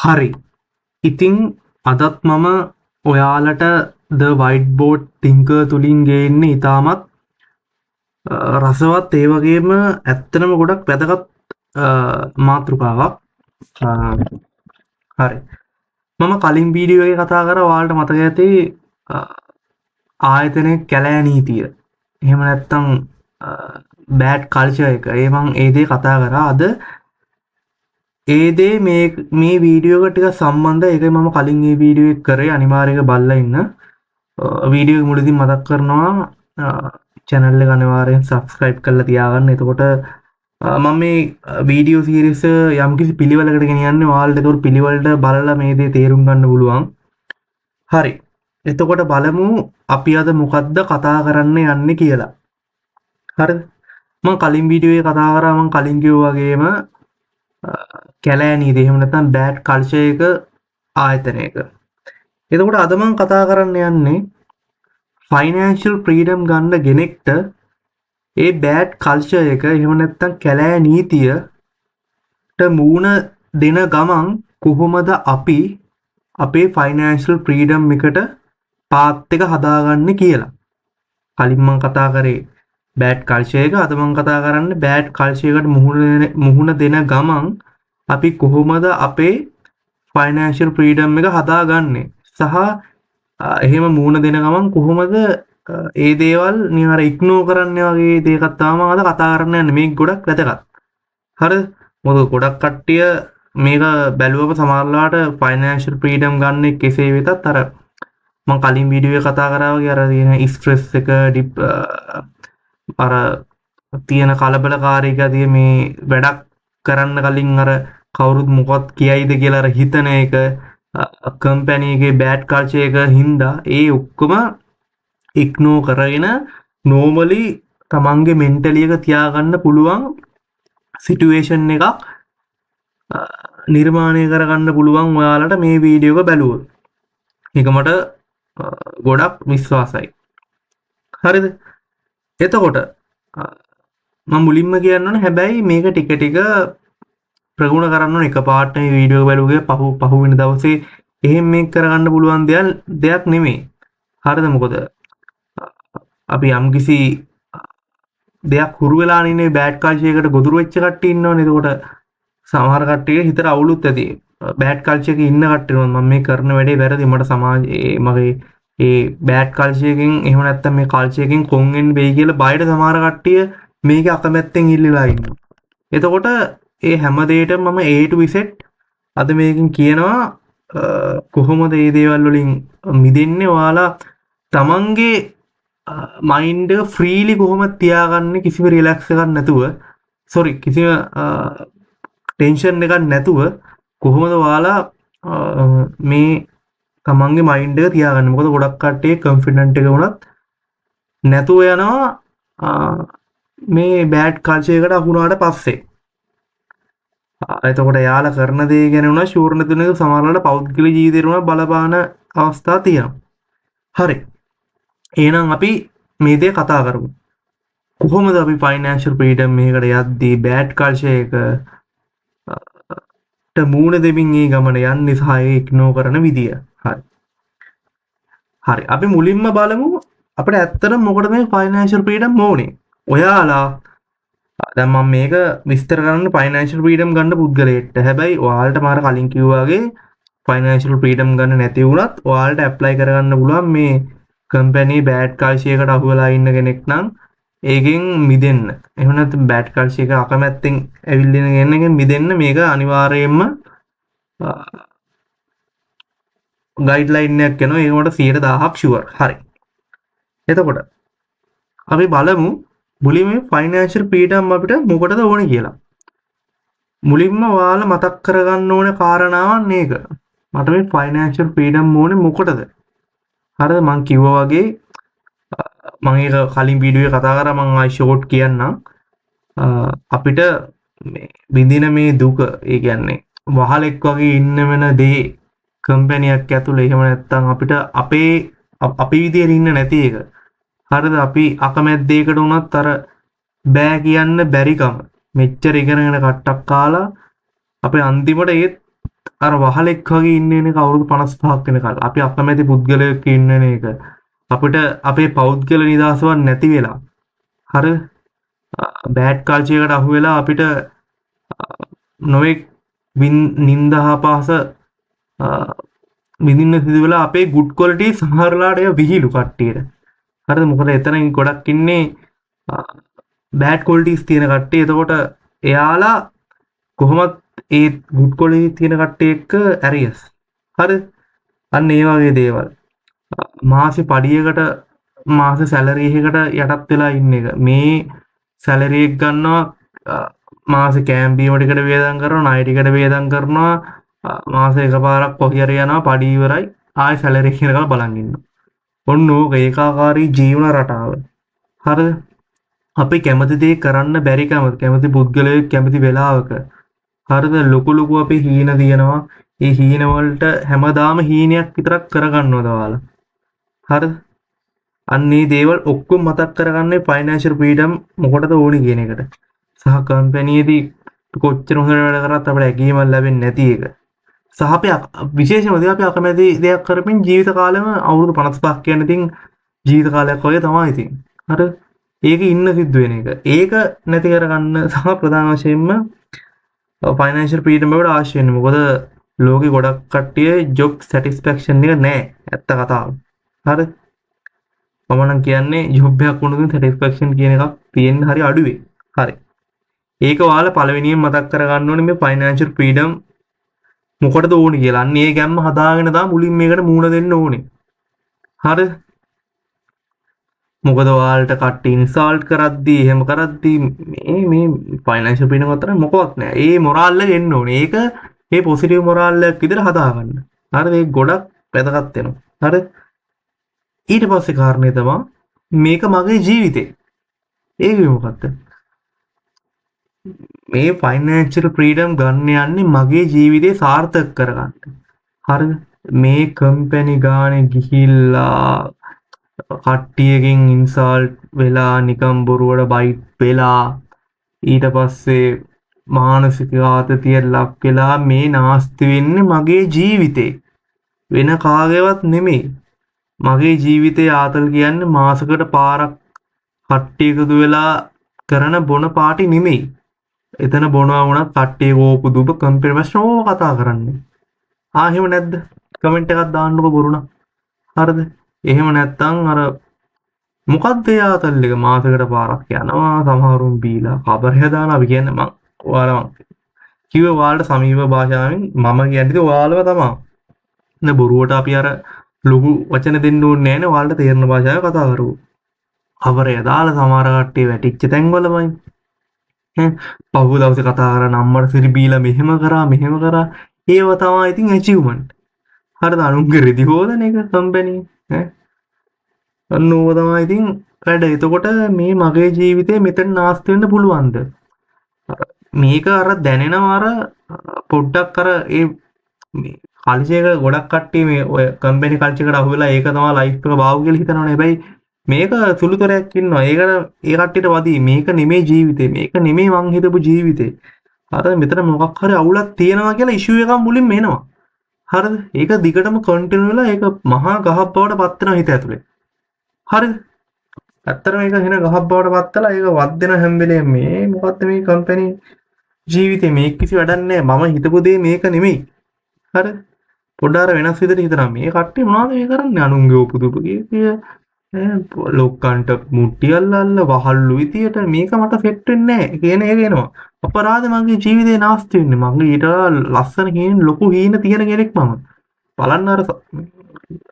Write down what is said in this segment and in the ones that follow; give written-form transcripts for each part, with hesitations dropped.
හරි. ඉතින් අදත් මම ඔයාලට ද වයිට්බෝඩ් තිංකර් තුලින් ගේන්නේ ඉතාමත් රසවත් ඒ වගේම ඇත්තටම ගොඩක් වැදගත් මාතෘකාවක්. හරි. මම කලින් වීඩියෝ එකේ කතා කරා ඔයාලට මතක ඇති ආයතනයේ කැලෑ නීතිය. එහෙම නැත්නම් බෑඩ් කල්චර් එක. මම ඒ දේ කතා කරා. අද ඒ දේ මේ වීඩියෝ එකට ටිකක් සම්බන්ධයි. ඒකයි මම කලින් මේ වීඩියෝ එක කරේ. අනිවාර්යයෙන් බලලා ඉන්න. වීඩියෝ එක මුලදී මතක් කරනවා channel එක අනිවාර්යෙන් subscribe කරලා තියාගන්න. එතකොට මම මේ වීඩියෝ සීරීස් යම්කිසි පිළිවෙලකට ගෙනියන්නේ. ඔයාලට ඒක පිළිවෙලට බලලා මේ දේ තේරුම් ගන්න පුළුවන්. හරි. එතකොට බලමු අපි අද මොකද්ද කතා කරන්න යන්නේ කියලා. හරිද? මම කලින් වීඩියෝ එකේ කතා කරා මම කලින් කිව්වා වගේම කැලෑ නීතිය එහෙම නැත්නම් බෑඩ් කල්චර් එක ආයතනයක. එතකොට අද මම කතා කරන්න යන්නේ ෆයිනෑන්ෂල් ෆ්‍රීඩම් ගන්න කෙනෙක්ට ඒ බෑඩ් කල්චර් එක එහෙම නැත්නම් කැලෑ නීතියට මූණ දෙන ගමන් කොහොමද අපි අපේ ෆයිනෑන්ෂල් ෆ්‍රීඩම් එකට පාත් එක හදාගන්නේ කියලා. කලින් මම කතා කරේ බෑඩ් කල්චර් එක. අද මම කතා කරන්නේ බෑඩ් කල්චර් එකට මුහුණ දෙන ගමන් අපි කොහොමද අපේ ෆයිනෑන්ෂල් ෆ්‍රීඩම් එක හදාගන්නේ සහ එහෙම මුහුණ දෙන ගමන් කොහොමද ඒ දේවල් නිකන් ඉග්නෝර් කරන්නේ වගේ දේකක් තමයි අද කතා කරන්න යන්නේ. මේක ගොඩක් වැදගත්. හරිද? මොකද ගොඩක් කට්ටිය මේක බැලුවම සමහරලාට ෆයිනෑන්ෂල් ෆ්‍රීඩම් ගන්න කෙසේ වෙතත් අර මම කලින් වීඩියෝ එකේ කතා කරා වගේ අර තියෙන ස්ට්‍රෙස් එක අර තියෙන කලබලකාරී ගතිය මේ වැඩක් කරන්න කලින් අර කවුරුත් මොකක්ද කියයිද කියලා අර හිතන එක කම්පැනි එකේ බෑඩ් කල්චර් එක හින්දා ඒ ඔක්කොම ඉග්නෝර් කරගෙන නෝමලි තමන්ගේ මෙන්ටලි එක තියාගන්න පුළුවන් සිටුේෂන් එකක් නිර්මාණය කරගන්න පුළුවන් ඔයාලට මේ වීඩියෝ එක බැලුවොත්. ඒක මට ගොඩක් විශ්වාසයි. හරිද? එතකොට මම මුලින්ම කියන්න ඕනේ හැබැයි මේක ටික ටික ප්‍රගුණ කරන්න ඕනේ. එකපාරට මේ වීඩියෝ බලුවේ පහු වෙන දවසේ එහෙම මේක කරගන්න පුළුවන් දෙයක් නෙමෙයි. හරිද? මොකද අපි යම්කිසි දෙයක් හුරු වෙලා ඉන්නේ බෑඩ් කල්චර් එකට ගොදුරු වෙච්ච කට්ටිය ඉන්නවනේ. එතකොට සමහර කට්ටිය හිතට අවුලුත් ඇති. බෑඩ් කල්චර් එකේ ඉන්න කට්ටිය මම මේ කරන වැඩේ වැරදි. මට සමාජයේ මගේ ඒ බෑඩ් කල්චර් එකෙන් එහෙම නැත්නම් මේ කල්චර් එකෙන් කොන් වෙන්න වෙයි කියලා බයද සමහර කට්ටිය මේක අකමැත්තෙන් ඉල්ලලා ඉන්නවා. එතකොට ඒ හැම දෙයකටම මම A to Z අද මේකෙන් කියනවා කොහොමද මේ දේවල් වලින් මිදෙන්නේ. ඔයාලා තමන්ගේ මයින්ඩ් එක ෆ්‍රීලි කොහොමද තියාගන්නේ කිසිම රිලැක්ස් එකක් නැතුව කිසිම ටෙන්ෂන් එකක් නැතුව කොහොමද ඔයාලා මේ තමන්ගේ මයින්ඩ් එක තියාගන්නේ. මොකද ගොඩක් කට්ටිය කොන්ෆිඩන්ට් එක වුණත් නැතුව යනවා මේ බෑඩ් කල්චර් එකට අහු වුණාට පස්සේ. එතකොට යාලා කරන දේ ගැන උනා ෂුවර් නැතුනේක සමහරවල්ලාට පෞද්ගලික ජීවිතේට උනා බලපාන අවස්ථා තියෙනවා. හරි. එහෙනම් අපි මේ දේ කතා කරමු. කොහොමද අපි ෆයිනෑන්ෂල් ෆ්‍රීඩම් එකකට යද්දී බෑඩ් කල්චර් එකට මූණ දෙමින් මේ ගමන යන්නේ සහ ඒක ඉග්නෝර් කරන විදිය. හරි. අපි මුලින්ම බලමු අපිට ඇත්තටම මොකටද මේ ෆයිනෑන්ෂල් ෆ්‍රීඩම් ඕනේ. ඔයාලා දැන් මම මේක විස්තර කරන්න ෆයිනෑන්ෂල් ෆ්‍රීඩම් ගන්න පුද්ගලයෙක්ට. හැබැයි ඔයාලට මාර කලින් කිව්වා වගේ ෆයිනෑන්ෂල් ෆ්‍රීඩම් ගන්න නැති වුණත් ඔයාලට ඇප්ලයි කරගන්න පුළුවන් මේ කම්පැනි බෑඩ් කල්චර් එකට අහු වෙලා ඉන්න කෙනෙක් නම් ඒකෙන් මිදෙන්න. එහෙම නැත්නම් බෑඩ් කල්චර් එක අකමැත්තෙන් ඇවිල්ලා ඉන්න කෙනෙක්ගෙන් මිදෙන්න මේක අනිවාර්යයෙන්ම ගයිඩ්ලයින් එකක් එනවා. ඒකට 100,000ක් ෂුවර්. හරි. එතකොට අපි බලමු මුලින්ම ෆයිනෑන්ෂල් ෆ්‍රීඩම් අපිට මොකටද ඕනේ කියලා. මුලින්ම ඔයාලා මතක් කරගන්න ඕනේ කාරණාවක් මේක. මට මේ ෆයිනෑන්ෂල් ෆ්‍රීඩම් ඕනේ මොකටද? හරිද? මම කිව්වා වගේ මම ඒක කලින් වීඩියෝ එකේ කතා කරා. මම ආයි ෂෝට් කියන්නම්. අපිට මේ විඳින මේ දුක ඒ කියන්නේ වහලෙක් වගේ ඉන්න වෙන දේ කම්පැනියක් ඇතුළේ එහෙම නැත්නම් අපිට අපි විදියට ඉන්න නැති එක. හරිද? අපි අකමැද්දේකට වුණත් අර බෑ කියන්න බැරිකම මෙච්චර ඉගෙනගෙන කට්ටක් කාලා අපේ අන්තිමට ඒත් අර වහලෙක් වගේ ඉන්න එක අවුරුදු 55ක් වෙනකල් අපි අකමැති පුද්ගලයෙක් ඉන්න එක අපිට අපේ පෞද්ගල නිදහසවත් නැති වෙලා හරි බෑඩ් කල්චර් එකට අහු වෙලා අපිට නොයෙක් නින්දා අපහාස විඳින්න සිදු වෙලා අපේ ගුඩ් ක්වොලිටි සමහරලාට ඒවා විහිළු කට්ටියට. හරිද? මොකද එතන ගොඩක් ඉන්නේ බෑඩ් ක්වොලිටිස් තියෙන කට්ටිය. එතකොට එයාලා කොහොමත් ඒ ගුඩ් ක්වොලිටි තියෙන කට්ටිය එක්ක ඇරියස්. හරිද? අන්න ඒ වගේ දේවල්. මාසෙ පඩියකට මාසෙ සැලරි එකකට යටත් වෙලා ඉන්න එක. මේ සැලරි එක ගන්නවා මාසෙ කෑම බීම ටිකට වියදම් කරනවා, ණය ටිකට වියදම් කරනවා, මාසෙ එකපාරක් කොහේ හරි යනවා, පඩි ඉවරයි, ආයෙ සැලරි එක කියලා බලන් ඉන්නවා. ඔන්න ඕක ඒකාකාරී ජීවන රටාව. හරිද? අපි කැමති දේ කරන්න බැරි කැමති පුද්ගලයෙක් කැමති වෙලාවක හරිද ලොකු ලොකු අපි හීන තියෙනවා. ඒ හීන වලට හැමදාම හීනයක් විතරක් කරගන්නවද ඔයාලා? හරිද? අන්න ඒ දේවල් ඔක්කොම මතක් කරගන්නේ ෆයිනෑන්ෂල් ෆ්‍රීඩම් මොකටද ඕනි කියන එකට. සහ කම්පැනියේදී කොච්චර හොඳට වැඩ කරත් අපිට ඇගීමක් ලැබෙන්නේ නැති එක. සහ අපි විශේෂයෙන්ම අපි අකමැති දෙයක් කරමින් ජීවිත කාලෙම අවුරුදු 55ක් කියන්නේ ඉතින් ජීවිත කාලයක් වගේ තමයි ඉතින්. හරිද? ඒක ඉන්න සිද්ධ වෙන එක. ඒක නැති කරගන්න සහ ප්‍රධාන වශයෙන්ම ෆයිනෑන්ෂල් ෆ්‍රීඩම් එකට අවශ්‍ය වෙන්නේ. මොකද ලෝකේ ගොඩක් කට්ටිය ජොබ් සැටිස්ෆැක්ෂන් එක නැහැ. ඇත්ත කතාව. හරිද? මම නම් කියන්නේ ජොබ් එකක් වුණොත් සැටිස්ෆැක්ෂන් කියන එකක් තියෙන්න හරි අඩුවේ. හරි. ඒක ඔයාලා පළවෙනියෙන් මතක් කරගන්න ඕනේ මේ ෆයිනෑන්ෂල් ෆ්‍රීඩම් මොකටද ඕනේ කියලා. අන්න ඒ ගැම්ම හදාගෙන තමයි මුලින් මේකට මූණ දෙන්න ඕනේ. හරිද? මොකද ඔයාලට කට්ටිය ඉන්සල්ට් කරද්දී එහෙම කරද්දී මේ ෆයිනෑන්ෂල් ෆ්‍රීඩම් අතර මොකවත් නැහැ. ඒ මොරාල් එක එන්න ඕනේ. ඒක මේ පොසිටිව් මොරාල් එකක් විදිහට හදාගන්න. හරිද? ඒක ගොඩක් වැදගත් වෙනවා. හරිද? ඊට පස්සේ කාරණේ තමයි මේක මගේ ජීවිතේ. ඒක මොකක්ද? මේ ෆයිනෑන්ෂල් ෆ්‍රීඩම් ගන්න යන්නේ මගේ ජීවිතේ සාර්ථක කරගන්න. හරිද? මේ කම්පැනි ගානේ ගිහිල්ලා කට්ටියකින් ඉන්සල්ට් වෙලා නිකම් බොරුවට බයිට් වෙලා ඊට පස්සේ මානසික ආතතියට ලක් වෙලා මේ නාස්ති වෙන්නේ මගේ ජීවිතේ. වෙන කාගේවත් නෙමෙයි. මගේ ජීවිතේ ආතල් කියන්නේ මාසකට පාරක් කට්ටිය එකතු වෙලා කරන බොන පාටි නෙමෙයි. එතන බොනවා වුණත් කට්ටිය ඕපු දුප කම්පියුටර් ප්‍රශ්න ඕව කතා කරන්නේ. එහෙම නැද්ද? කමෙන්ට් එකක් දාන්නකෝ බොරුණා. හරිද? එහෙම නැත්තම් අර මොකක්ද ඒ ආතල් එක මාසකට පාරක් යනවා සමහරුන් බීලා කබරය දාලා අපි කියන්නේ මං ඔයාලා කිව්වේ ඔයාලට සමීප භාෂාවෙන් මම කියන්නේ ඔයාලව තමයි. නේ බොරුවට අපි අර ලොකු වචන දෙන්න ඕනේ නැහැ නේ ඔයාලට තේරෙන භාෂාවෙන් කතා කරමු. කබරය දාලා සමහර කට්ටිය වැටිච්ච තැන්වලමයි. පහුව දවසේ කතා කරා නම්මර සිරි බීලා මෙහෙම කරා ඒව තමයි ඉතින් ඇචීව්මන්ට්. හරිද? අනුන්ගේ රෙදි හොදන එක කම්පැනි අන්න ඕව තමයි ඉතින් වැඩ. එතකොට මේ මගේ ජීවිතේ මෙතන නාස්ති වෙන්න පුළුවන්ද? මේක අර දැනෙනවා අර පොඩ්ඩක් අර ඒ කල්චර් එක ගොඩක් කට්ටිය මේ ඔය කම්පැනි කල්චර් එකට අහු වෙලා ඒක තමයි ලයිෆ් එක බාවු කියලා හිතනවනේ. හැබැයි මේක සුළුතරයක් ඉන්නවා. ඒකට ඒ කට්ටියට වදී මේක නෙමෙයි ජීවිතේ. මේක නෙමෙයි මං හිතපු ජීවිතේ. අර මෙතන මොකක් හරි අවුලක් තියෙනවා කියලා ඉෂුව එකක් මුලින්ම එනවා. හරිද? ඒක දිගටම කන්ටිනියු වෙලා ඒක මහා ගහක් බවට පත් වෙනවා හිත ඇතුලේ. හරිද? ඇත්තටම මේක වෙන ගහක් බවට පත් වෙලා ඒක වද්දෙන හැම වෙලේම මේ මොකද්ද මේ කම්පැනි ජීවිතේ මේක කිසි වැඩක් නැහැ. මම හිතපු දේ මේක නෙමෙයි. හරිද? පොඩ්ඩක් අර වෙනස් විදිහට හිතනවා. මේ කට්ටිය මොනවද මේ කරන්නේ? අනුන්ගේ උපුදුපු කිය ලොක්කන්ට මුට්ටි අල්ලන්න වහල්ලු විදියට මේක මට සෙට් වෙන්නේ නැහැ කියන එක එනවා. අපරාධ මගේ ජීවිතේ නාස්ති වෙන්නේ. මගේ ඊට ලස්සන හීන ලොකු හීන තියෙන කෙනෙක් මම. බලන්න අර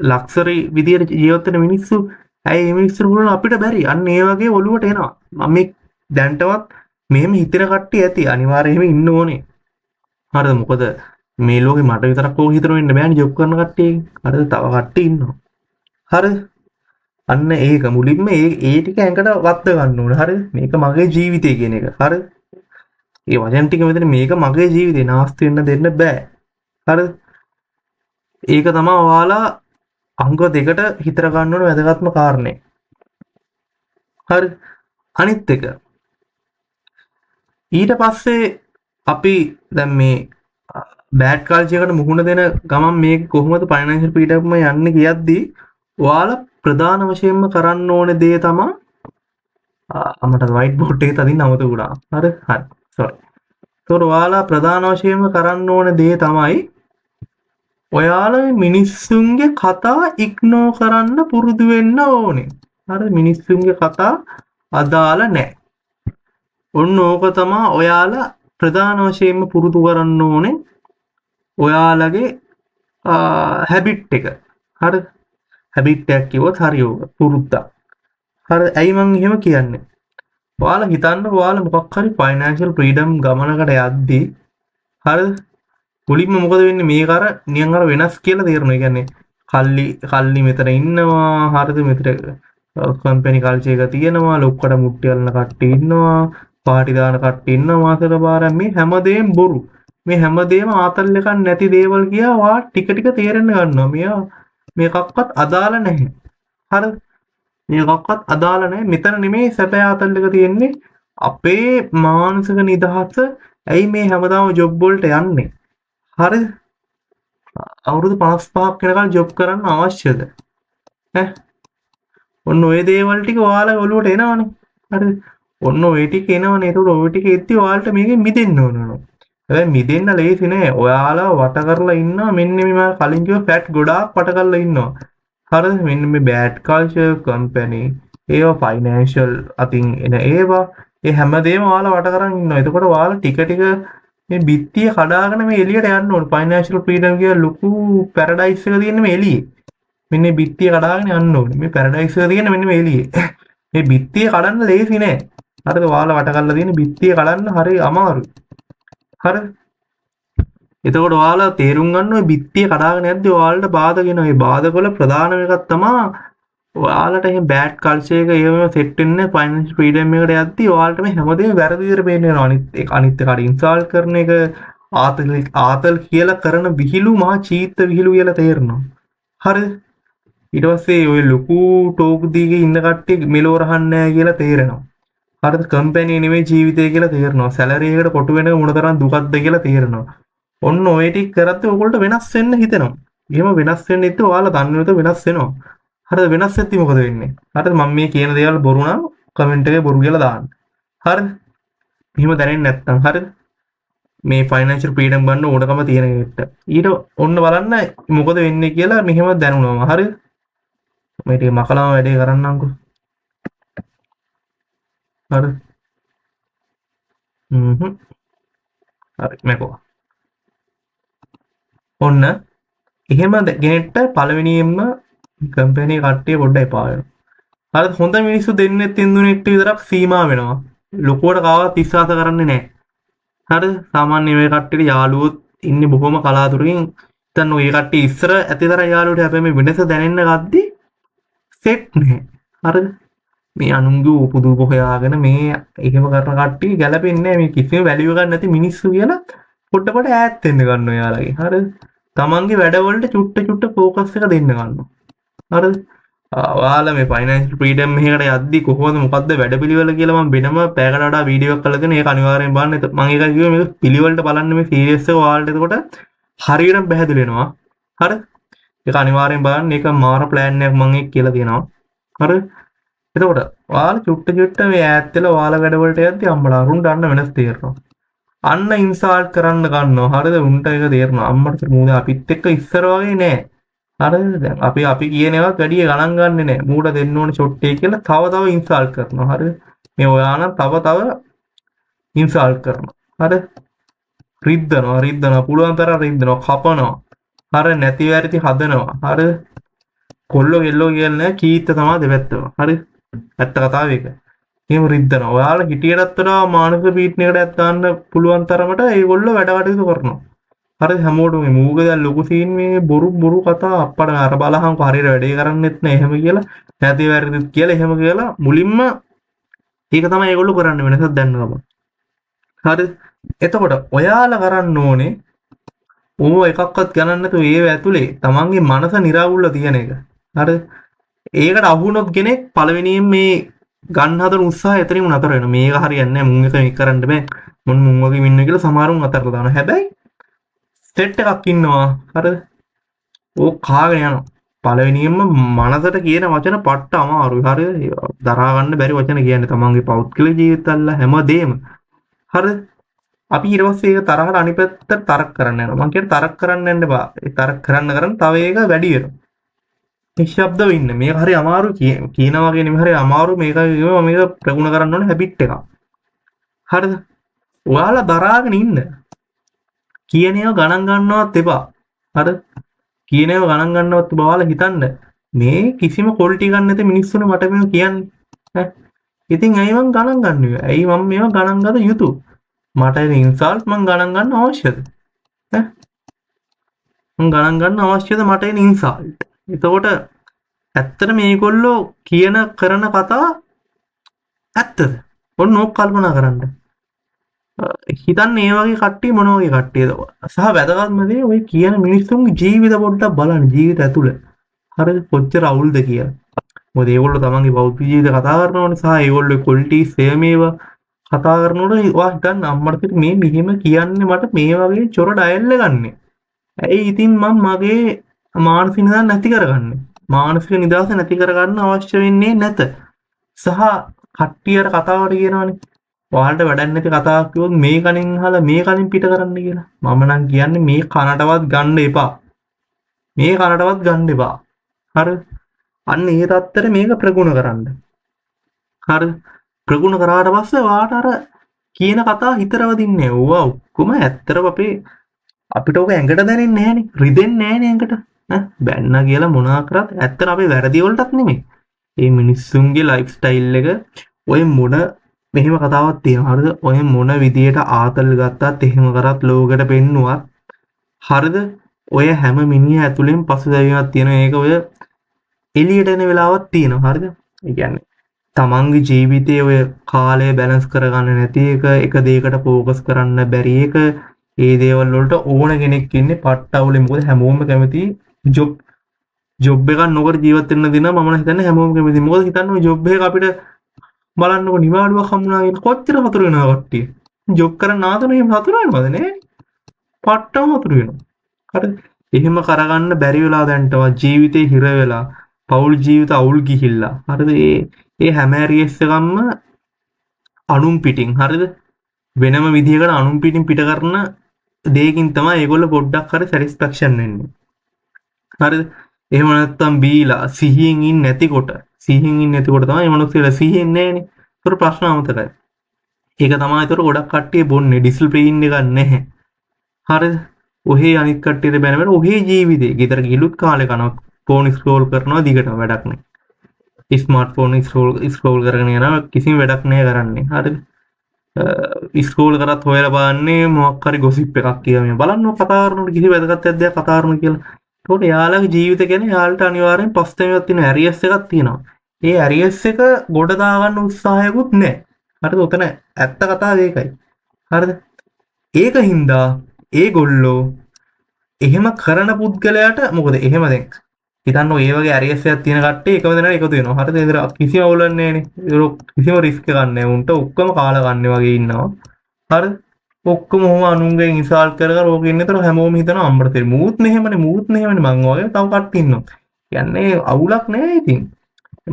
ලක්සරි විදියට ජීවත් වෙන මිනිස්සු ඇයි මේ මිනිස්සු වුණා අපිට බැරි. අන්න ඒ වගේ ඔළුවට එනවා. මම මේ දැන්ටවත් මෙහෙම හිතෙන කට්ටිය ඇති. අනිවාර්යයෙන්ම ඉන්න ඕනේ. හරිද? මොකද මේ ලෝකේ මට විතරක් ඕක හිතන වෙන්න බෑනේ ජොබ් කරන කට්ටිය. හරිද? තව කට්ටිය ඉන්නවා. හරිද? අන්න ඒක මුලින්ම ඒ ටික ඇඟට වත්ත ගන්න ඕනේ. හරිද? මේක මගේ ජීවිතය කියන එක. හරිද? ඒ වචන ටික මෙතන මේක මගේ ජීවිතේ නාස්ති වෙන්න දෙන්න බෑ. හරිද? ඒක තමයි ඔයාලා අංග දෙකට හිතර ගන්න ඕන වැදගත්ම කාරණේ. හරිද? අනිත් එක ඊට පස්සේ අපි දැන් මේ බෑඩ් කල්චර් එකට මුහුණ දෙන ගමන් මේක කොහොමද ෆයිනෑන්ෂල් ෆ්‍රීඩම් යන්නේ කියද්දී ඔයාලා ප්‍රධාන වශයෙන්ම කරන්න ඕන දේ තමයි මට වයිට් බෝඩ් එකේ තදින් අමතක වුණා. හරි. සෝරි. ඒතකොට ඔයාලා ප්‍රධාන වශයෙන්ම කරන්න ඕන දේ තමයි ඔයාලා මිනිස්සුන්ගේ කතා ඉග්නෝර් කරන්න පුරුදු වෙන්න ඕනේ. හරි. මිනිස්සුන්ගේ කතා අදාළ නැහැ. ඔන්න ඕක තමයි ඔයාලා ප්‍රධාන වශයෙන්ම පුරුදු කරන්න ඕනේ. ඔයාලගේ හැබිට් එක. හරි. හැබිට් එකක් කිව්වොත් හරි ඕක පුරුද්දක්. හරි. ඇයි මං එහෙම කියන්නේ? ඔයාලා හිතන්න ඔයාලා මොකක් හරි ෆයිනෑන්ෂල් ෆ්‍රීඩම් ගමනකට යද්දී හරිද? මුලින්ම මොකද වෙන්නේ මේක අර නිකන් අර වෙනස් කියලා තේරෙනවා. ඒ කියන්නේ කල්ලි මෙතන ඉන්නවා. හරිද? මෙතන කම්පැනි කල්චර් එක තියෙනවා. ලොක්කට මුට්ටි අල්ලන කට්ටිය ඉන්නවා. පාටි දාන කට්ටිය ඉන්නවා. මාසෙක පාරක් මේ හැමදේම බොරු. මේ හැමදේම ආතල් එකක් නැති දේවල් කියා වා ටික ටික තේරෙන්න ගන්නවා. මෙයා මේකක්වත් අදාළ නැහැ. හරිද? මේකක්වත් අදාළ නැහැ. මෙතන නෙමෙයි සැප ආතල් එක තියෙන්නේ. අපේ මානසික නිදහස ඇයි මේ හැමදාම ජොබ් වලට යන්නේ? හරිද? අවුරුදු 55ක් වෙනකල් ජොබ් කරන්න අවශ්‍යද? ඈ ඔන්න ඔය දේවල් ටික ඔයාලා ඔළුවට එනවනේ. හරිද? ඔන්න ඔය ටික එනවනේ. ඒකට ඔය ටික එද්දි ඔයාලට මේකෙන් මිදෙන්න ඕන. හැබැයි මිදෙන්න ලේසි නෑ. ඔයාලා වට කරලා ඉන්නවා මෙන්න මේ කලින් කිව්ව ෆැට් ගොඩාක් වට කරලා ඉන්නවා. හරිද? මෙන්න මේ බෑඩ් කල්චර් කම්පැනි ඒවා ෆයිනෑන්ෂල් අතින් එන ඒවා ඒ හැමදේම ඔයාලා වට කරන් ඉන්නවා. එතකොට ඔයාලා ටික ටික මේ බිත්තිය කඩාගෙන මේ එළියට යන්න ඕනේ. ෆයිනෑන්ෂල් ෆ්‍රීඩම් කියලා ලොකු පැරඩයිස් එක තියෙන මේ එළියේ. මෙන්න මේ බිත්තිය කඩාගෙන යන්න ඕනේ. මේ පැරඩයිස් එක තියෙන මෙන්න මේ එළියේ. මේ බිත්තිය කඩන්න ලේසි නෑ. හරිද? ඔයාලා වට කරලා තියෙන බිත්තිය කඩන්න හරි අමාරුයි. හරිද? එතකොට ඔයාලා තේරුම් ගන්න ඔය බිත්තිය කඩාගෙන යද්දි ඔයාලට බාධා වෙනවා. මේ බාධා වල ප්‍රධානම එකක් තමයි ඔයාලට එහෙම බෑඩ් කල්චර් එක ඒවම සෙට් වෙන්නේ ෆයිනෑන්ෂල් ෆ්‍රීඩම් එකට යද්දි ඔයාලට මේ හැමදේම වැරදි විදිහට පේන්න වෙනවා. අනිත් එකට ඉන්ස්ටාල් කරන එක ආතල් කියලා කරන විහිළු මහා චීත්ත විහිළු කියලා තේරෙනවා. හරිද? ඊට පස්සේ ඔය ලොකු ටෝක් දීගේ ඉන්න කට්ටිය මෙලෝ රහන්නේ නැහැ කියලා තේරෙනවා. හරිද? කම්පැනි නෙමෙයි ජීවිතය කියලා තේරෙනවා. සැලරි එකට කොටු වෙන එක මොන තරම් දුකක්ද කියලා තේරෙනවා. ඔන්න ඔය ටික කරද්දී ඔයගොල්ලෝ වෙනස් වෙන්න හිතෙනවා. එහෙම වෙනස් වෙන්න ඉතින් ඔයාලා දන්න විදිහට වෙනස් වෙනවා. හරිද? වෙනස් වෙද්දි මොකද වෙන්නේ? හරිද? මම මේ කියන දේවල් බොරු නම් කමෙන්ට් එකේ බොරු කියලා දාන්න. හරිද? එහෙම දැනෙන්නේ නැත්නම් හරිද? මේ ෆයිනෑන්ෂල් ෆ්‍රීඩම් ගන්න ඕනකම තියෙන කෙනෙක්ට. ඊට ඔන්න බලන්න මොකද වෙන්නේ කියලා මෙහෙම දැනුණාම. හරිද? මේ ටික මකලාම වැඩේ කරන්නම්කෝ. හරිද? හරි මේකෝ. ඔන්න එහෙම ගෙනෙට්ට පළවෙනියෙන්ම කම්පැනි කට්ටිය පොඩ්ඩක් එපා වෙනවා. හරිද? හොඳ මිනිස්සු දෙන්නෙක් තින් දුනෙක්ට විතරක් සීමා වෙනවා. ලොකුවට කාවත් විශ්වාස කරන්නේ නැහැ. හරිද? සාමාන්‍ය මේ කට්ටියට යාළුවොත් ඉන්නේ බොහොම කලාතුරකින්. දැන් ඔය කට්ටිය ඉස්සර ඇතිතර යාළුවට හැබැයි මේ වෙනස දැනෙන්න ගද්දි සෙට් නැහැ. හරිද? මේ අනුන්ගේ උපදූප හොයාගෙන මේ එහෙම කරන කට්ටිය ගැලපෙන්නේ නැහැ. මේ කිසිම වැලියු එකක් නැති මිනිස්සු කියලා පොඩ්ඩ ඈත් වෙන්න ගන්න ඔයාලගේ. හරිද? තමන්ගේ වැඩවලට චුට්ට ફોකස් එක දෙන්න ගන්නවා. හරිද? ඔයාලා මේ ෆයිනෑන්ෂල් ෆ්‍රීඩම් එකකට යද්දි කොහොමද මොකද්ද වැඩපිළිවෙල කියලා මම වෙනම පැයකට වඩා වීඩියෝ එකක් කරලා තියෙනවා. ඒක අනිවාර්යෙන් බලන්න. මම ඒක කිව්වේ මේක පිළිවෙලට බලන්න මේ සීරියස් එක ඔයාලට එතකොට හරියටම පැහැදිලි වෙනවා. හරිද? ඒක අනිවාර්යෙන් බලන්න. ඒක මාර ප්ලෑන් එකක් මම ඒක කියලා තියෙනවා. හරිද? එතකොට ඔයාලා චුට්ට මේ ඈත් වෙලා ඔයාලා වැඩවලට යද්දි අම්මලා අරුන් ගන්න වෙනස් තේරෙනවා. අන්න ඉන්සාල්ට් කරන්න ගන්නවා. හරිද? උන්ට ඒක තේරෙනවා. අම්මට මූද අපිත් එක්ක ඉස්සර වගේ නෑ. හරිද? දැන් අපි කියන ඒවාත් වැඩි ගණන් ගන්නෙ නෑ. මූට දෙන්න ඕනේ ෂොට් එක කියලා තව ඉන්සාල්ට් කරනවා. හරිද? මේ ඔයා නම් තව ඉන්සාල්ට් කරනවා. හරිද? රිද්දනවා. පුළුවන් තරම් රිද්දනවා. කපනවා. හරිද? නැති වැරදි හදනවා. හරිද? කොල්ලෝ කෙල්ලෝ කියන්නේ කීත්ත තමයි දෙපැත්තම. හරිද? ඇත්ත කතාව ඒක. එහෙම රිද්දනවා. ඔයාලා හිටියටත් වඩා මානසික පීඩනයකට දාන්න පුළුවන් තරමට ඒගොල්ලෝ වැඩ කටයුතු කරනවා. හරිද? හැමෝටම මේ මූගේ දැන් ලොකු සීන් මේ බොරු කතා අප්පට අර බලහංකො හරියට වැඩේ කරන්නෙත් නෑ එහෙම කියලා නැති වැරදිත් කියලා එහෙම කියලා මුලින්ම ඒක තමයි ඒගොල්ලෝ කරන්න වෙනසක් දැනගම. හරිද? එතකොට ඔයාලා කරන්න ඕනේ ඕව එකක්වත් ගණන් නැතුව ඒව ඇතුලේ තමන්ගේ මනස නිරවුල්ලා තියෙන එක. හරිද? ඒකට අහු වුණොත් කෙනෙක් පළවෙනියෙන් මේ ගන්න හදන උත්සාහය එතනින්ම නතර වෙනවා. මේක හරියන්නේ නැහැ. මුන් එක කරන්න බෑ. මුන් වගේ ඉන්න කියලා සමහරුන් අතරලා දානවා. හැබැයි සෙට් එකක් ඉන්නවා. හරිද? ඕක කාගෙන යනවා. පළවෙනියෙන්ම මනසට කියන වචන පට්ට අමාරුයි. හරිද? දරා ගන්න බැරි වචන කියන්නේ තමන්ගේ පෞද්ගලික ජීවිතවල හැමදේම. හරිද? අපි ඊට පස්සේ ඒක තරහට අනිත් පැත්තට තරක් කරන්න යනවා. මං කියන්නේ තරක් කරන්න යන්න එපා. ඒ තරක් කරන්න තව ඒක වැඩි වෙනවා. නිශ්ශබ්දව ඉන්න. මේක හරි අමාරු කියනවා කියන්නේ මේ හරි අමාරු මේක මේක ප්‍රගුණ කරන්න ඕනේ හැබිට් එකක්. හරිද? ඔයාලා දරාගෙන ඉන්න. කියන ඒවා ගණන් ගන්නවත් එපා. හරිද? කියන ඒවා ගණන් ගන්නවත් එපා. ඔයාලා හිතන්න මේ කිසිම ක්වොලිටි ගන්න නැති මිනිස්සුනේ මට මේක කියන්නේ. ඈ. ඉතින් ඇයි මං ගණන් ගන්නේ? ඇයි මම මේවා ගණන් ගත යුතු? මට එන ඉන්සල්ට් මං ගණන් ගන්න අවශ්‍යද? ඈ. මං ගණන් ගන්න අවශ්‍යද මට එන ඉන්සල්ට්? එතකොට ඇත්තට මේගොල්ලෝ කියන කරන කතා ඇත්තද? ඔන්න ඕක කල්පනා කරන්න. හිතන්න ඒ වගේ කට්ටිය මොන වගේ කට්ටියද? සහ වැදගත්ම දේ ඔය කියන මිනිස්සුන්ගේ ජීවිත පොඩ්ඩක් බලන්න ජීවිත ඇතුළේ. හරිද? කොච්චර අවුල්ද කියලා. මොකද ඒගොල්ලෝ තමන්ගේ බෞද්ධ ජීවිත කතා කරනවනේ සහ ඒගොල්ලෝ ක්වොලිටි සේම ඒවා කතා කරනකොට ඔයා හිතන්න අම්මට මේ මෙහෙම කියන්නේ මට මේ වගේ චොර ඩයල් ගන්නෙ. ඇයි ඉතින් මම මගේ මානසික නිදහස නැති කරගන්නේ? මානසික නිදහස නැති කරගන්න අවශ්‍ය වෙන්නේ නැත. සහ කට්ටියට කතාවට කියනවනේ. ඔයාලට වැඩක් නැති කතාවක් කිව්වොත් මේ කණින් අහලා මේ කණින් පිට කරන්න කියලා. මම නම් කියන්නේ මේ කනටවත් ගන්න එපා. මේ කනටවත් ගන්න එපා. හරිද? අන්න ඒ තත්ත්වෙට මේක ප්‍රගුණ කරන්න. හරිද? ප්‍රගුණ කරාට පස්සේ ඔයාට අර කියන කතා හිතරව දින්නේ. ඕවා ඔක්කොම ඇත්තටම අපිට ඔක ඇඟට දැනෙන්නේ නැහනේ. රිදෙන්නේ නැහනේ ඇඟට. බැන්න කියලා මොනවා කරත් ඇත්තට අපේ වැරදි වලටත් නෙමෙයි. මේ මිනිස්සුන්ගේ ලයිෆ් ස්ටයිල් එක ඔය මොන මෙහෙම කතාවක් තියෙනවා. හරිද? ඔය මොන විදියට ආතල් ගත්තත් එහෙම කරත් ලෝකෙට පෙන්නුවත් හරිද? ඔය හැම මිනිහා ඇතුලෙන් පසුතැවීමක් තියෙනවා. ඒක ඔය එළියට එන වෙලාවක් තියෙනවා. හරිද? ඒ කියන්නේ තමන්ගේ ජීවිතයේ ඔය කාලය බැලන්ස් කරගන්න නැති එක දෙයකට ફોකස් කරන්න බැරි එක ඒ දේවල් වලට ඕන කෙනෙක් ඉන්නේ පට්ටවුලේ. මොකද හැමෝම කැමති ජොබ් එකක් නොකර ජීවත් වෙන්න දින මම හිතන්නේ හැමෝම කැමති. මොකද හිතන්න ඔය ජොබ් එක අපිට බලන්නකො නිවාඩුවක් හම්බුනා කියන කොච්චර හතුරු වෙනවා කට්ටිය. ජොබ් කරන්න ආතන එහෙම හතුරු වෙනවද නේ? පට්ටම හතුරු වෙනවා. හරිද? එහෙම කරගන්න බැරි වෙලා දැන්ටවත් ජීවිතේ හිර වෙලා පෞල් ජීවිත අවුල් ගිහිල්ලා. හරිද? ඒ හැම ඇරියස් එකක්ම අනුන් පිටින්. හරිද? වෙනම විදිහකට අනුන් පිටින් පිට කරන දෙයකින් තමයි ඒගොල්ලෝ පොඩ්ඩක් හරි සැටිස්ෆැක්ෂන් වෙන්නේ. හරිද? එහෙම නැත්තම් බීලා සිහියෙන් ඉන්නේ නැතිකොට තමයි මේ මිනිස්සුලා සිහියෙන් නැහැනේ. ඒතර ප්‍රශ්න අමතකයි. ඒක තමයි ඒතර ගොඩක් කට්ටිය බොන්නේ ඩිසිප්ලින් එකක් නැහැ. හරිද? ඔහේ අනිත් කට්ටියට බැන බැන ඔහේ ජීවිතේ ගෙදර ගිහලුත් කාලේ කනවා. ෆෝන් ස්ක්‍රෝල් කරනවා දිගටම වැඩක් නැහැ. ස්මාර්ට් ෆෝන් ස්ක්‍රෝල් කරගෙන යනවා කිසිම වැඩක් නැහැ කරන්නේ. හරිද? ස්කෝල් කරත් හොයලා බලන්නේ මොකක් හරි ගොසිප් එකක් කියලා මේ බලන්න කතා කරනකොට කිසි වැදගත් දෙයක් කතා කරන කියලා. ඒකට යාළුවගේ ජීවිත ගැන යාළුවට අනිවාර්යෙන් පස්තැවියක් තියෙන ඇරියස් එකක් තියෙනවා. ඒ ඇරියස් එක ගොඩ දාගන්න උත්සාහයකුත් නැහැ. හරිද? උතන ඇත්ත කතාව ඒකයි. හරිද? ඒක හින්දා ඒගොල්ලෝ එහෙම කරන පුද්ගලයාට මොකද එහෙම දැන් හිතන්න ඔය වගේ ඇරියස් එකක් තියෙන කට්ටිය එකම දෙනා එකතු වෙනවා. හරිද? ඒතර කිසිම අවුලක් නැහැනේ. ඒක කිසිම රිස්ක් එකක් නැහැ. උන්ට ඔක්කොම කාලා ගන්න වගේ ඉන්නවා. හරිද? ඔක්කොම ඔහොම අනුන්ගෙන් ඉන්සල්ට් කර කර ඕක ඉන්නතර හැමෝම හිතනවා අම්බර තේ මූත් නෙහෙමනේ මං වගේ තව කට්ටිය ඉන්නවා. කියන්නේ අවුලක් නැහැ ඉතින්.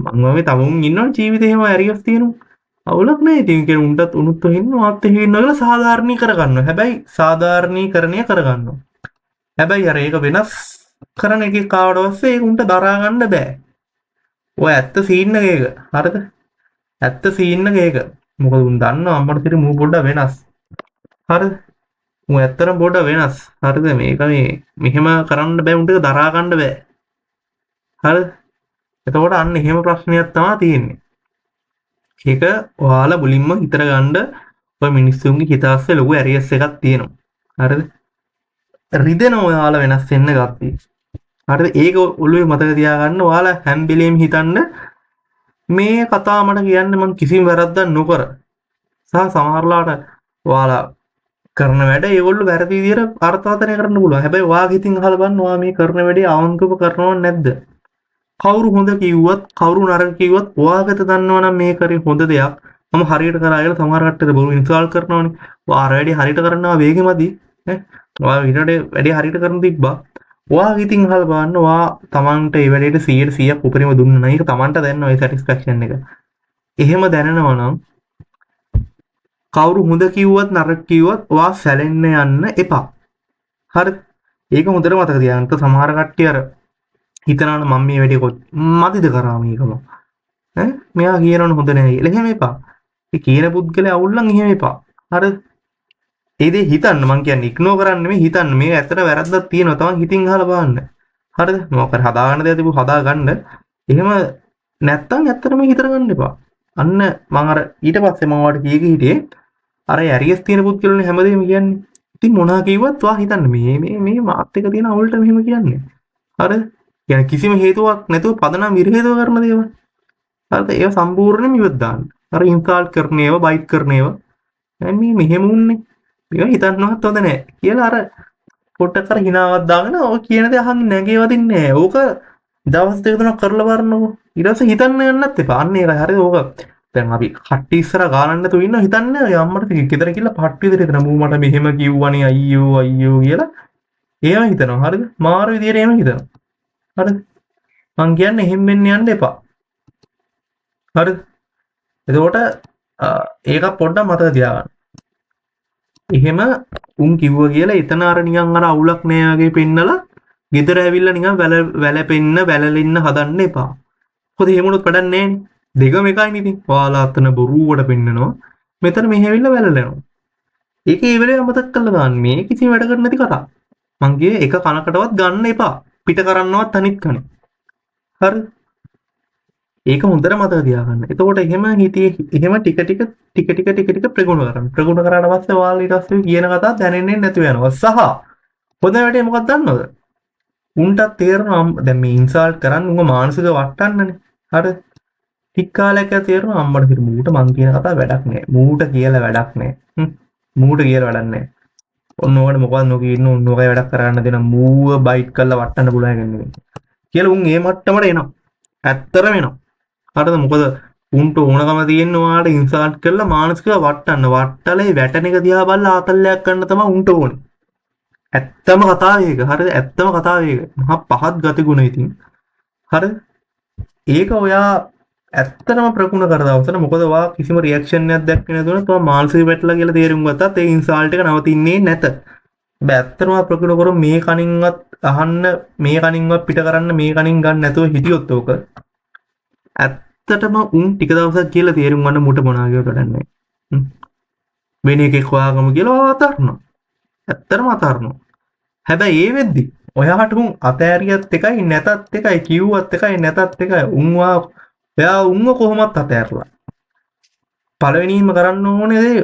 මං වගේ තවුන් ඉන්නවා ජීවිතේ එහෙම ඇරියස් තියෙනවා. අවුලක් නැහැ ඉතින් කියන උන්ටත් උනුත් ඉන්නවා මාත් එහෙ ඉන්නවා කියලා සාධාරණී කරගන්නවා. හැබැයි සාධාරණීකරණය කරගන්නවා. හැබැයි අර ඒක වෙනස් කරන එකේ කාවට පස්සේ ඒක උන්ට දරා ගන්න බෑ. ඔය ඇත්ත සීන් එක ඒක. හරිද? ඇත්ත සීන් එක ඒක. මොකද උන් දන්නවා අම්මට තිර මූ පොඩ්ඩක් වෙනස්. හරිද? මූ ඇත්තටම පොඩ්ඩක් වෙනස්. හරිද? මේක මෙහෙම කරන්න බෑ උන්ට දරා ගන්න බෑ. හරිද? එතකොට අන්න එහෙම ප්‍රශ්නයක් තමයි තියෙන්නේ. ඒක ඔයාලා මුලින්ම හිතර ගන්න ඔය මිනිස්සුන්ගේ හිතාස්සේ ලොකු ඇරියස් එකක් තියෙනවා. හරිද? රිදෙන ඔයාලා වෙනස් වෙන්න ගත්තී. හරිද? ඒක ඔළුවේ මතක තියාගන්න. ඔයාලා හැම වෙලෙම හිතන්න මේ කතාව මට කියන්නේ මම කිසිම වැරද්දක් නොකර. සහ සමහරලාට ඔයාලා කරන වැඩ ඒගොල්ලෝ වැරදි විදියට අර්ථකථනය කරන්න පුළුවන්. හැබැයි ඔයාගේ හිතින් අහලා බලන්න ඔයා මේ කරන වැඩේ අවංකව කරනව නැද්ද? කවුරු හොඳ කිව්වත් කවුරු නරක කිව්වත් ඔයාගත දන්නවනම් මේ කරේ හොඳ දෙයක්. මම හරියට කරා කියලා සමහර කට්ටියට බොරු ඉන්ස්ටෝල් කරනවනේ. ඔයා වැඩි හරියට කරනවා වේගෙමදි. ඈ ඔයා ඊට වැඩේ හරියට කරන් තිබ්බා. ඔයා ඉතින් අහලා බලන්න ඔයා Tamanට ඒ වැඩේට 100% උපරිම දුන්නා නම් ඒක Tamanට දැනෙන ඔය සැටිස්ෆැක්ෂන් එක. එහෙම දැනෙනවා නම් කවුරු හොඳ කිව්වත් නරක කිව්වත් ඔයා සැලෙන්න යන්න එපා. හරිද? ඒක හොඳට මතක තියාගන්න. සමහර කට්ටිය අර හිතනවනේ මම මේ වැඩේ මදිද කරා මේකම. ඈ මෙයා කියනවනේ හොඳ නැහැ කියලා. එහෙම එපා. ඒ කියන පුද්ගලයා අවුල් නම් එහෙම එපා. හරිද? ඒ දේ හිතන්න මං කියන්නේ ඉග්නෝර් කරන්න නෙමෙයි හිතන්න. මේ ඇත්තට වැරද්දක් තියෙනවා. තමන් හිතින් අහලා බලන්න. හරිද? මොකක් හරි හදාගන්න දෙයක් තිබු හදාගන්න. එහෙම නැත්තම් ඇත්තටම හිතර ගන්න එපා. අන්න මං අර ඊට පස්සේ මම ඔයාලට හිටියේ අර ඇරියස් තියෙන පුද්ගලයනේ හැමදේම කියන්නේ. ඉතින් මොනවා කිව්වත් ඔයා හිතන්න මේ මාත් එක තියෙන අවුලට මෙහෙම කියන්නේ. හරිද? කියන්නේ කිසිම හේතුවක් නැතුව පදනම් විරහේතුව කරන දේවල්. හරිද? ඒව සම්පූර්ණයෙන්ම ඉවත් දාන්න. අර ඉන්ස්ටාල් කරන ඒවා, බයිට් කරන ඒවා. දැන් මේ මෙහෙම උන්නේ. ඒක හිතන්නවත් හොඳ නැහැ. කියලා අර පොට්ටක් අර හිනාවක් දාගෙන ඔය කියන දේ අහන් නැගේ වදින්නේ නැහැ. ඕක දවස් දෙක තුනක් කරලා බලන්නකෝ. ඊට පස්සේ හිතන්න යන්නත් එපා. අන්න ඒකයි. හරිද? ඕක දැන් අපි කට්ටි ඉස්සර ගානන්න නැතුව ඉන්න හිතන්නේ අම්මට ගෙදර කියලා පට්ටි විදිහට හිතන මූ මට මෙහෙම කිව්වනේ අයියෝ කියලා. ඒව හිතනවා. හරිද? මාරු විදිහට එහෙම හිතනවා. හරිද? මං කියන්නේ එහෙම වෙන්න යන්න එපා. හරිද? එතකොට ඒක පොඩ්ඩක් මතක තියාගන්න. එහෙම උන් කිව්වා කියලා එතන අර නිකන් අර අවුලක් නෑ වගේ පෙන්නලා ගෙදර ඇවිල්ලා නිකන් වැලපෙන්න වැලලෙන්න හදන්න එපා. මොකද එහෙම වුණොත් වැඩක් නෑනේ. දෙකම එකයිනේ ඉතින්. ඔයාලා අතන බොරුවට පෙන්නනවා. මෙතන මෙහෙ ඇවිල්ලා වැලලනවා. ඒක ඒ වෙලේ අමතක කරලා දාන්න. මේ කිසිම වැඩකට නැති කතා. මං කියේ එක කනකටවත් ගන්න එපා. පිට කරන්නවත් අනිත් කනේ. හරි? ඒක හොඳට මතක තියාගන්න. එතකොට එහෙම එහෙම ටික ප්‍රගුණ කරන්න. ප්‍රගුණ කරාට පස්සේ ඔයාලා ඊට පස්සේ කියන කතා දැනෙන්නේ නැතුව යනවා. සහ හොඳ වැඩේ මොකක්ද දන්නවද? උන්ටත් තේරෙනවා දැන් මේ ඉන්සල්ට් කරන්න උඹ මානසික වටන්නනේ. හරි? ටික කාලයක් තේරෙනවා අම්මට හිර මූට මං කියන කතාව වැඩක් නෑ. මූට කියලා වැඩක් නෑ. මූට කියලා වැඩක් නෑ. ඔන්න ඕකට මොකක්ද නොකිය ඉන්න ඔන්න ඔකයි වැඩක් කරන්න දෙන මූව බයිට් කරලා වටන්න පුළුවන් කියන්නේ. කියලා උන් ඒ මට්ටමට එනවා. ඇත්තටම එනවා. හරිද? මොකද උන්ට ඕනකම තියෙන්නේ ඔයාලට ඉන්සල්ට් කරලා මානසිකව වටන්න. වට්ටලේ වැටෙන එක දිහා බලලා ආතල්ලයක් ගන්න තමයි උන්ට ඕනේ. ඇත්තම කතාව ඒක. හරිද? ඇත්තම කතාව ඒක. මහා පහත් ගතිගුණ ඉතින්. හරිද? ඒක ඔයා ඇත්තටම ප්‍රගුණ කර දවසට මොකද ඔයා කිසිම රියැක්ෂන් එකක් දැක්කේ නැතුනොත් ඔයා මානසික වැටලා කියලා තේරුම් ගත්තත් ඒ ඉන්සල්ට් එක නවතින්නේ නැත. හැබැයි ඇත්තටම ප්‍රගුණ කරොත් මේ කනින්වත් අහන්න මේ කනින්වත් පිට කරන්න මේ කනින් ගන්න නැතුව හිටියොත් ඕක ඇත්තටම උන් ටික දවසක් කියලා තේරුම් ගන්න මුට මොනවා කියව වැඩන්නේ. වෙන එකෙක් හොයාගමු කියලා අතාරනවා. ඇත්තටම අතාරනවා. හැබැයි ඒ වෙද්දි ඔයාට උන් අතෑරියත් එකයි නැතත් එකයි කිව්වත් එකයි නැතත් එකයි උන්වා ඔයා උන්ව කොහොමත් අතෑරලා. පළවෙනිම කරන්න ඕනේ දේ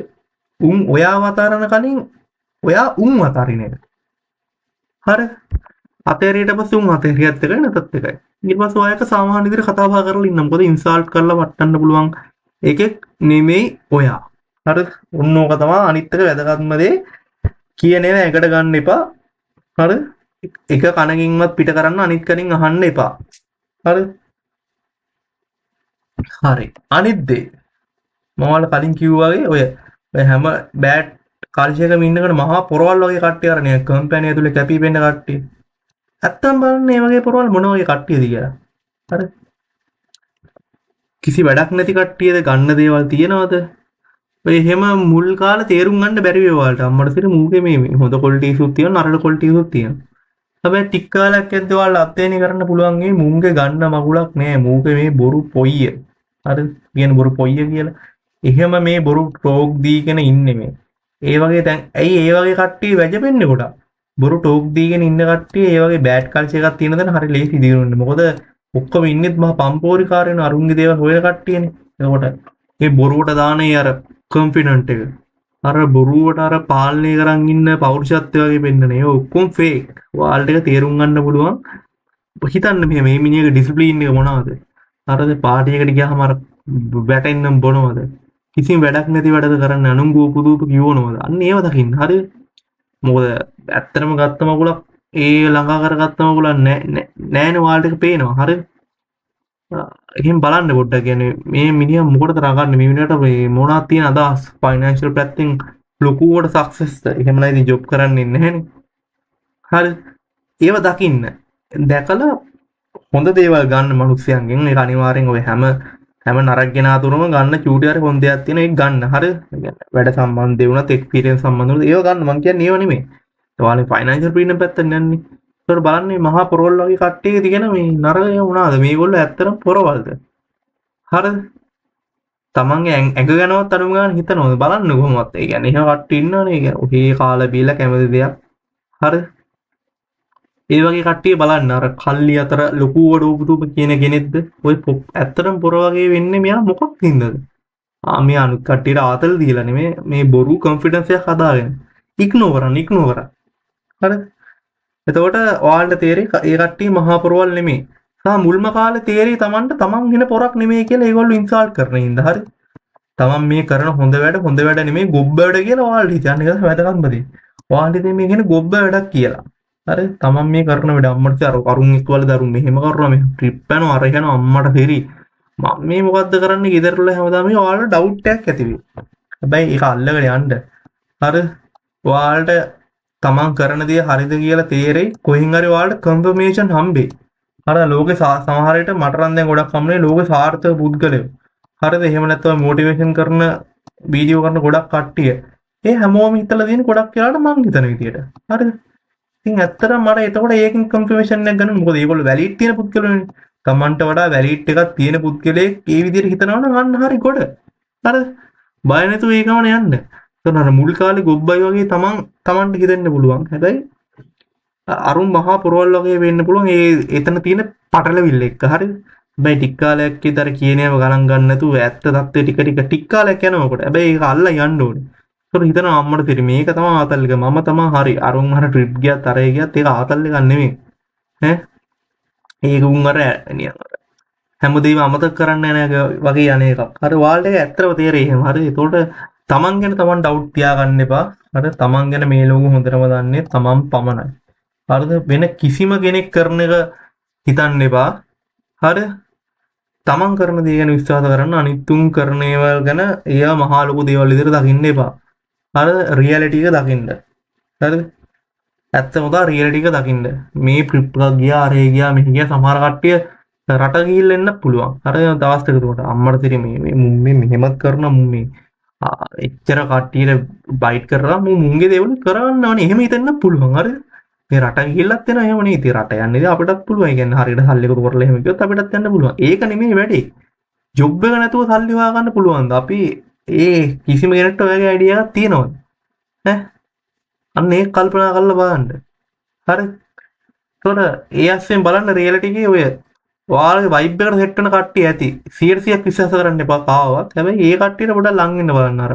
උන් ඔයාව අතාරන කලින් ඔයා උන් අතාරින එක. හරි? අතෑරියට පස්සේ උන් අතෑරියත් එකයි නැතත් එකයි. ඊට පස්සේ ඔයාට සාමාන්‍ය විදිහට කතා බහ කරලා ඉන්න. මොකද ඉන්සල්ට් කරලා වටන්න පුළුවන් එකෙක් නෙමෙයි ඔයා. හරිද? ඔන්න ඕක තමයි අනිත් එක වැදගත්ම දේ. කියන ඒවා එකට ගන්න එපා. හරිද? එක කනකින්වත් පිට කරන්න අනිත් කනින් අහන්න එපා. හරිද? හරි. අනිත් දේ මම ඔයාලට කලින් කිව්වා වගේ ඔය හැම බෑඩ් කල්චර් එකක ඉන්නකොට මහා පොරවල් වගේ කට්ටිය අරනේ කම්පැනි ඇතුලේ කැපී පෙනෙන කට්ටිය. නැත්තම් බලන්න මේ වගේ පොරවල් මොන වගේ කට්ටියද කියලා. හරි. කිසි වැඩක් නැති කට්ටියද ගන්න දේවල් තියනවද? ඔය එහෙම මුල් කාලේ තේරුම් ගන්න බැරි වේ ඔයාලට. අම්මට සිට මූගේ මේ හොඳ ක්වොලිටි ඉෂුත් තියෙනවා නරක ක්වොලිටි ඉෂුත් තියෙනවා. හැබැයි ටික කාලයක් යද්දී ඔයාලට අත්දැකීම් කරන්න පුළුවන් මේ මූගේ ගන්න මගුලක් නෑ. මූගේ මේ බොරු පොయ్య. හරි. කියන බොරු පොయ్య කියලා. එහෙම මේ බොරු ටෝක් දීගෙන ඉන්නේ මේ. ඒ වගේ දැන් ඇයි ඒ වගේ කට්ටිය වැජපෙන්නේ ගොඩක්? බොරු ටෝක් දීගෙන ඉන්න කට්ටිය ඒ වගේ බෑඩ් කල්චර් එකක් තියෙන දන හරි ලේසි දිනුන්නේ. මොකද ඔක්කොම ඉන්නෙත් මහා පම්පෝරි කාර්යන අරුන්ගේ දේවල් හොයන කට්ටියනේ. එතකොට මේ බොරුවට දාන ඒ අර කොන්ෆිඩන්ට් එක. අර බොරුවට අර පාලනය කරන් ඉන්න පෞරුෂත්වය වගේ පෙන්නන. ඒ ඔක්කොම ෆේක්. ඔයාලට ඒක තේරුම් ගන්න පුළුවන්. හිතන්න මේ මිනිහගේ ඩිසිප්ලින් එක මොනවද? අරද පාටි එකට ගියාම අර වැටෙන්නම් බොනවද? කිසිම වැඩක් නැති වැඩද කරන්න අනුංගෝ පුදුප කියවනවද? අන්න ඒව දකින්න. හරි. මොකද ඇත්තටම ගත්ත මගුලක් ඒ ළඟා කරගත්ත මගුලක් නෑනේ ඔයාලට ඒක පේනවා. හරි. එහෙනම් බලන්න පොඩ්ඩක් කියන්නේ මේ මිනිහා මොකටද රඟන්නේ? මේ මිනිහට මේ මොනවද තියෙන අදහස්? ෆයිනෑන්ෂල් පැත්තෙන් ලොකුවට සක්සස්ද? එහෙම නැත්නම් ජොබ් කරන්නේ නැහැනේ. හරි. ඒව දකින්න. දැකලා හොඳ දේවල් ගන්න මිනිස්සුන්ගෙන් ඒක අනිවාර්යෙන් ඔය හැම නරක ගෙන අතුරම ගන්න චූටි හරි හොඳ දෙයක් තියෙන ඒක ගන්න. හරි. වැඩ සම්බන්ධ වුණත් එක්ස්පීරියන්ස් සම්බන්ධ වුණත් ඒව ගන්න. මං කියන්නේ ඒව නෙමෙයි. ඔයාලේ ෆයිනෑන්ෂල් ෆ්‍රීඩම් පැත්තට යන්නේ. ඒකට බලන්නේ මහා පොරවල් වගේ කට්ටිය තියෙන මේ නරක වුණාද මේගොල්ලෝ ඇත්තටම පොරවල්ද? හරිද? තමන්ගේ ඇඟ ගැනවත් අනුම ගන්න හිතනවද බලන්න කොහොමවත්. ඒ කියන්නේ එහෙම කට්ටිය ඉන්නවනේ. ඒ කියන්නේ ඔහේ කාලා බීලා කැමති දෙයක්. හරිද? ඒ වගේ කට්ටිය බලන්න අර කල්ලි අතර ලොකු වඩුපුතුප කියන කෙනෙක්ද? ඔය ඇත්තටම පොර වගේ වෙන්නේ මෙයා මොකක් හින්දාද? මේ අනිත් කට්ටියට ආතල් දීලා නෙමෙයි මේ බොරු කොන්ෆිඩන්ස් එකක් හදාගෙන. ඉග්නෝර් කරන්න. හරිද? එතකොට ඔයාලට තේරෙයි ඒ කට්ටිය මහා පොරවල් නෙමෙයි. සහ මුල්ම කාලේ තේරෙයි Tamanට Taman වෙන පොරක් නෙමෙයි කියලා ඒගොල්ලෝ ඉන්සල්ට් කරන හින්දා. හරි? Taman මේ කරන හොඳ වැඩ නෙමෙයි ගොබ්බ වැඩ කියලා ඔයාලට හිතන්නේ ඒක වැදගත්ම දේ. ඔයාලට ඉතින් මේ කියන්නේ ගොබ්බ වැඩක් කියලා. හරි? Taman මේ කරන වැඩ අම්මට අරුන් එක්කවල දරුන් මෙහෙම කරනවා මේ ට්‍රිප් යනවා අර යනවා අම්මට තේරි. මම මේ මොකද්ද කරන්නේ ගෙදරට හැමදාම මේ ඔයාලට ඩවුට් එකක් ඇති වෙයි. හැබැයි ඒක අල්ලගෙන යන්න. හරි? ඔයාලට තමන් කරන දේ හරිද කියලා තේරෙයි කොහෙන් හරි ඔයාලට කන්ෆර්මේෂන් හම්බෙයි. අර ලෝකේ සමහර විට මට නම් දැන් ගොඩක් හම්බුනේ ලෝකේ සාර්ථක පුද්ගලයෝ. හරිද? එහෙම නැත්නම් මොටිවේෂන් කරන වීඩියෝ කරන ගොඩක් කට්ටිය. ඒ හැමෝම හිතලා තියෙන ගොඩක් වෙලාවට මං හිතන විදියට. හරිද? ඉතින් ඇත්තටම මට එතකොට ඒකෙන් කන්ෆර්මේෂන් එකක් ගන්න මොකද ඒගොල්ලෝ වැලිඩ් තියෙන පුද්ගලයෝනේ. තමන්ට වඩා වැලිඩ් එකක් තියෙන පුද්ගලයෙක් ඒ විදියට හිතනවා නම් අන්න හරි ගොඩ. හරිද? බය නැතුව ඒ ගමන යන්න. එතන මුල් කාලේ ගොබ්බයි වගේ තමන්ට හිතෙන්න පුළුවන්. හැබැයි අරුන් මහා පොරවල් වගේ වෙන්න පුළුවන් ඒ එතන තියෙන පටලවිල්ල එක්ක. හරිද? හැබැයි ටික කාලයක් විතර කියනේම ගණන් ගන්න නැතුව ඇත්ත தත්ත්වය ටික කාලයක් යනකොට. හැබැයි ඒක අල්ල යන්න ඕනේ. ඒක හිතනවා අම්මට තේරි මේක තමයි ආතල් එක. මම තමයි හරි. අරුන් අර ට්‍රිප් ගියත් අර ඒ ගියත් ඒක ආතල් එකක් නෙමෙයි. ඈ ඒක උන් අර නියම හැමදේම අමතක කරන්න යන වගේ යන එකක්. හරි ඔයාලට ඒක ඇත්තටම තේරෙයි එහෙම. හරි. ඒතකොට තමන් ගැන තමන් ඩවුට් තියාගන්න එපා. හරි. තමන් ගැන මේ ලෝකෙ හොඳටම දන්නේ තමන් පමණයි. හරිද? වෙන කිසිම කෙනෙක් කරන එක හිතන්න එපා. හරි? තමන් කරන දේ ගැන විශ්වාස කරන්න අනිත් උන් කරන ඒවා ගැන ඒවා මහා ලොකු දේවල් විදිහට දකින්න එපා. හරිද? රියැලිටි එක දකින්න. හරිද? ඇත්තම තමයි රියැලිටි එක දකින්න. මේ ට්‍රිප් එකක් ගියා අරේ ගියා මෙහි ගියා සමහර කට්ටිය රට ගිහිල්ලා එන්න පුළුවන්. හරිද? දවස් දෙකකට අම්මට තේරි මේ මෙහෙමත් කරනවා මේ එච්චර කට්ටියට බයිට් කරලා මුන්ගේ දේවල් කරන්න ඕනේ. එහෙම හිතන්න පුළුවන්. හරිද? මේ රට ගිහිල්ලත් එනවා එහෙම නේ. ඉතින් රට යන්නේ අපිටත් පුළුවන්. ඒ කියන්නේ හරියට සල්ලි එකතු කරලා එහෙම කිව්වොත් අපිටත් යන්න පුළුවන්. ඒක නෙමෙයි වැඩේ. ජොබ් එක නැතුව සල්ලි හොයාගන්න පුළුවන්ද? අපි ඒ කිසිම කෙනෙක්ට ඔයගේ අයිඩියා එකක් තියෙනවද? ඈ අන්න ඒක කල්පනා කරලා බලන්න. හරි? ඒතකොට ඒ අස්සෙන් බලන්න රියැලිටි එකේ ඔය ඔයාලගේ වයිබ් එකට සෙට් වෙන කට්ටිය ඇති. 100% විශ්වාස කරන්න එපා කාවවත්. හැබැයි ඒ කට්ටියට පොඩ්ඩක් ලං වෙන්න බලන්න අර.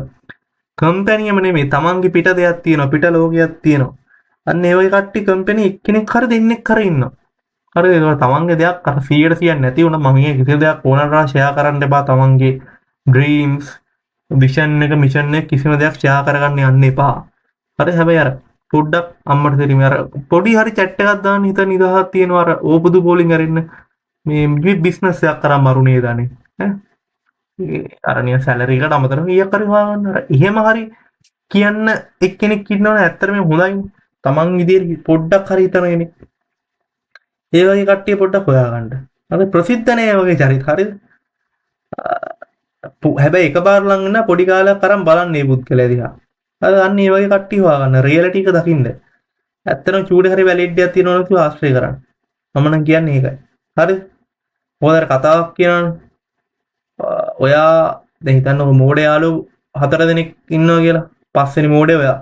කම්පැනියම නෙමෙයි. තමන්ගේ පිට දෙයක් තියෙනවා. පිට ලෝකයක් තියෙනවා. අන්න ඒ වගේ කට්ටිය කම්පැනි එක්කෙනෙක් හරි දෙන්නෙක් හරි ඉන්නවා. හරිද? ඒක තමන්ගේ දෙයක් අර 100% නැති වුණා මම මේ කිසි දෙයක් ඕනකට ෂෙයා කරන්න එපා. තමන්ගේ ඩ්‍රීම්ස්, විෂන් එක, මිෂන් එක කිසිම දෙයක් ෂෙයා කරගන්න යන්න එපා. හරි? හැබැයි අර පොඩ්ඩක් අම්මට තේරෙමි අර පොඩි හරි chat එකක් දාන්න හිත නිදහස් තියෙනවා අර ඕපදු බෝලින් අරින්න මේ බිස්නස් එකක් කරා මරුනේ දානේ ඈ අරනිය සැලරි එකට අමතරව ඊයක් හරි හොයාගන්න අර එහෙම හරි කියන්න එක්කෙනෙක් ඉන්නවනේ ඇත්තටම හොඳයි තමන් විදියට පොඩ්ඩක් හරි හිතන කෙනෙක් ඒ වගේ කට්ටිය පොඩ්ඩක් හොයාගන්න අර ප්‍රසිද්ධ නෑ වගේ චරිත හරිද හැබැයි එකපාර ලඟ වෙන පොඩි කාලයක් අරන් බලන්න මේ පුද්ගලයා දිහා අර අන්න ඒ වගේ කට්ටිය හොයාගන්න රියැලිටි එක දකින්න ඇත්තටම චූටි හරි වැලිඩ් එකක් තියෙනවා නම් ආශ්‍රය කරන්න මම නම් කියන්නේ ඒකයි හරිද මොකද කතාවක් කියනවනේ ඔයා දැන් හිතන්නකො මෝඩේ යාළුවෝ 4 දෙනෙක් ඉන්නවා කියලා පස්වෙනි මෝඩේ ඔයා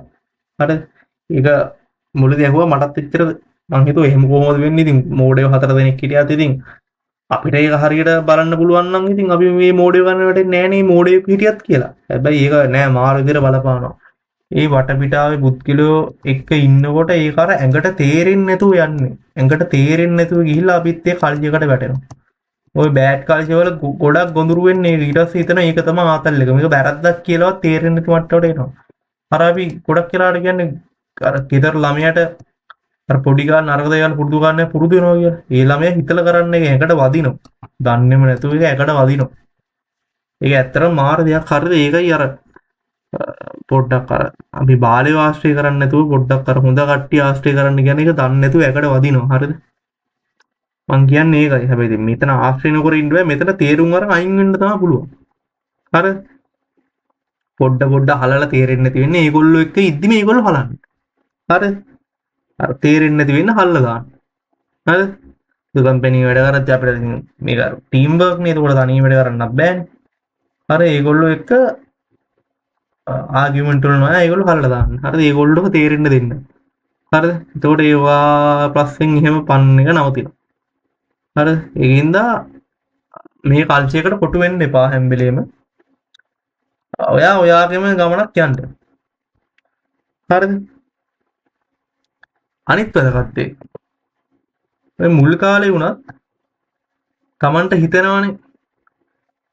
හරිද ඒක මුලදී ඇහුවා මටත් එච්චර මං හිතුවා එහෙම කොහොමද වෙන්නේ ඉතින් මෝඩේ 4 දෙනෙක් හිටියාත් ඉතින් අපිට ඒක හරියට බලන්න පුළුවන් නම් ඉතින් අපි මේ මෝඩේ ගන්න වැටෙන්නේ නෑ නේ මෝඩේ හිටියත් කියලා හැබැයි ඒක නෑ මාර විදිහට බලපානවා ඒ වටපිටාවේ පුද්ගලයෝ එක්ක ඉන්නකොට ඒක අර ඇඟට තේරෙන්නේ නැතුව යන්නේ ඇඟට තේරෙන්නේ නැතුව ගිහිල්ලා අපිත් ඒ කල්ජයකට වැටෙනවා ওই බෑඩ් කල්චර් වල ගොඩක් ගොඳුරු වෙන්නේ ඊට පස්සේ හිතන ඒක තමයි ආතල් එක. මේක වැරද්දක් කියලාවත් තේරෙන්නේ නැති මට්ටමට එනවා. අර අපි ගොඩක් වෙලාවට කියන්නේ අර ගෙදර ළමයාට අර පොඩි ගාන නරක දේවල් පුරුදු ගන්න පුරුදු වෙනවා කියලා. ඒ ළමයා හිතලා කරන්නේ ඒක ඇඟට වදිනවා. දන්නේම නැතුව ඒක ඇඟට වදිනවා. ඒක ඇත්තටම මාර දෙයක් හරිද ඒකයි අර පොඩ්ඩක් අර අපි බාලයෝ ආශ්‍රය කරන්නේ නැතුව පොඩ්ඩක් අර හොඳ කට්ටිය ආශ්‍රය කරන්න කියන එක දන්නේ නැතුව ඇකට වදිනවා. හරිද? මං කියන්නේ ඒකයි. හැබැයි ඉතින් මෙතන ආශ්‍රය නොකර ඉන්න බෑ. මෙතන තේරුම් අරන් අයින් වෙන්න තමයි පුළුවන්. හරිද? පොඩ්ඩ හලලා තේරෙන්නේ නැති වෙන්නේ ඒගොල්ලෝ එක්ක ඉද්දි මේගොල්ලෝ හලන්නේ. හරිද? අර තේරෙන්නේ නැති වෙන්න හල්ලා දාන්න. හරිද? කම්පැනි වැඩ කරද්දී අපිට ඉතින් මේක ටීම් වර්ක් නේ. ඒකට තනියම වැඩ කරන්නත් බෑනේ. හරි ඒගොල්ලෝ එක්ක ආගියුමන්ට් වල නෑ ඒගොල්ලෝ හල්ලා දාන්න. හරිද? ඒගොල්ලෝව තේරෙන්න දෙන්න. හරිද? එතකොට ඒවා ප්ලස්ෙන් එහෙම පන්න එක නවතිනවා. හරිද? ඒකින්ද මේ කල්චර් එකට කොටු වෙන්න එපා හැම වෙලේම. ඔයාගේම ගමනක් යන්න. හරිද? අනිත් වැදගත් දේ. ඔය මුල් කාලේ වුණත් Tamanට හිතෙනවනේ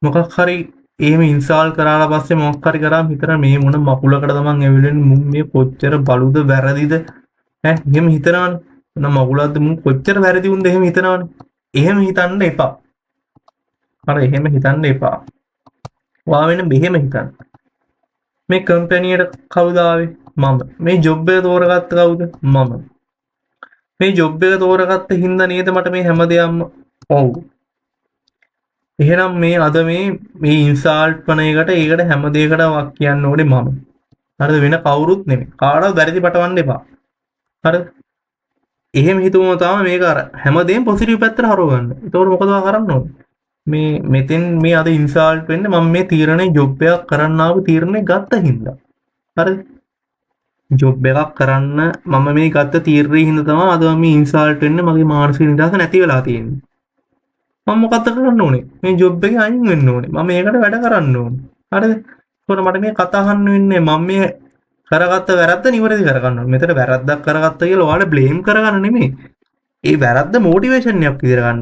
මොකක් හරි එහෙම ඉන්ස්ටාල් කරාලා පස්සේ මොකක් හරි කරාම හිතන මේ මොන මකුලකට තමන් ඇවිල්ලා මුන් මේ කොච්චර බලුද වැරදිද ඈ එහෙම හිතනවනේ මොන මකුලක්ද මුන් කොච්චර වැරදි වුන්ද එහෙම හිතනවනේ එහෙම හිතන්න එපා. හරි එහෙම හිතන්න එපා. ඔයා වෙන මෙහෙම හිතන්න. මේ කම්පැනියට කවුද ආවේ? මම. මේ ජොබ් එක තෝරගත්ත කවුද? මම. මේ ජොබ් එක තෝරගත්ත හින්දා නේද මට මේ හැමදේම ඔව්. එහෙනම් මේ අද මේ ඉන්සාල්ට් වන එකට ඒකට හැම දෙයකට වක් කියන්න ඕනේ මම. හරිද? වෙන කවුරුත් නෙමෙයි. කාටවත් වැරදි පටවන්න එපා. හරිද? එහෙම හිතුවම තමයි මේක අර හැමදේම පොසිටිව් පැත්තට හරව ගන්න. ඒතකොට මොකද කරන්න ඕනේ? මේ මෙතෙන් මේ අද ඉන්සාල්ට් වෙන්නේ මම මේ තීරණේ ජොබ් එකක් කරන්න ආපු තීරණේ ගත්ත හින්දා. හරිද? ජොබ් එකක් කරන්න මම මේ ගත්ත තීරණේ හින්දා තමයි අද මේ ඉන්සාල්ට් වෙන්නේ මගේ මානසික නිදහස නැති වෙලා තියෙන්නේ. මම මොකක්ද කරන්න ඕනේ? මේ ජොබ් එකේ අයින් වෙන්න ඕනේ. මම ඒකට වැඩ කරන්න ඕනේ. හරිද? ඒකට මට මේ කතා අහන්න වෙන්නේ මම මේ කරගත්ත වැරද්ද නිවැරදි කරගන්න ඕනේ. මෙතන වැරද්දක් කරගත්ත කියලා ඔයාලා බ්ලේම් කරගන්න නෙමෙයි. ඒ වැරද්ද මොටිවේෂන් එකක් විදිහට ගන්න.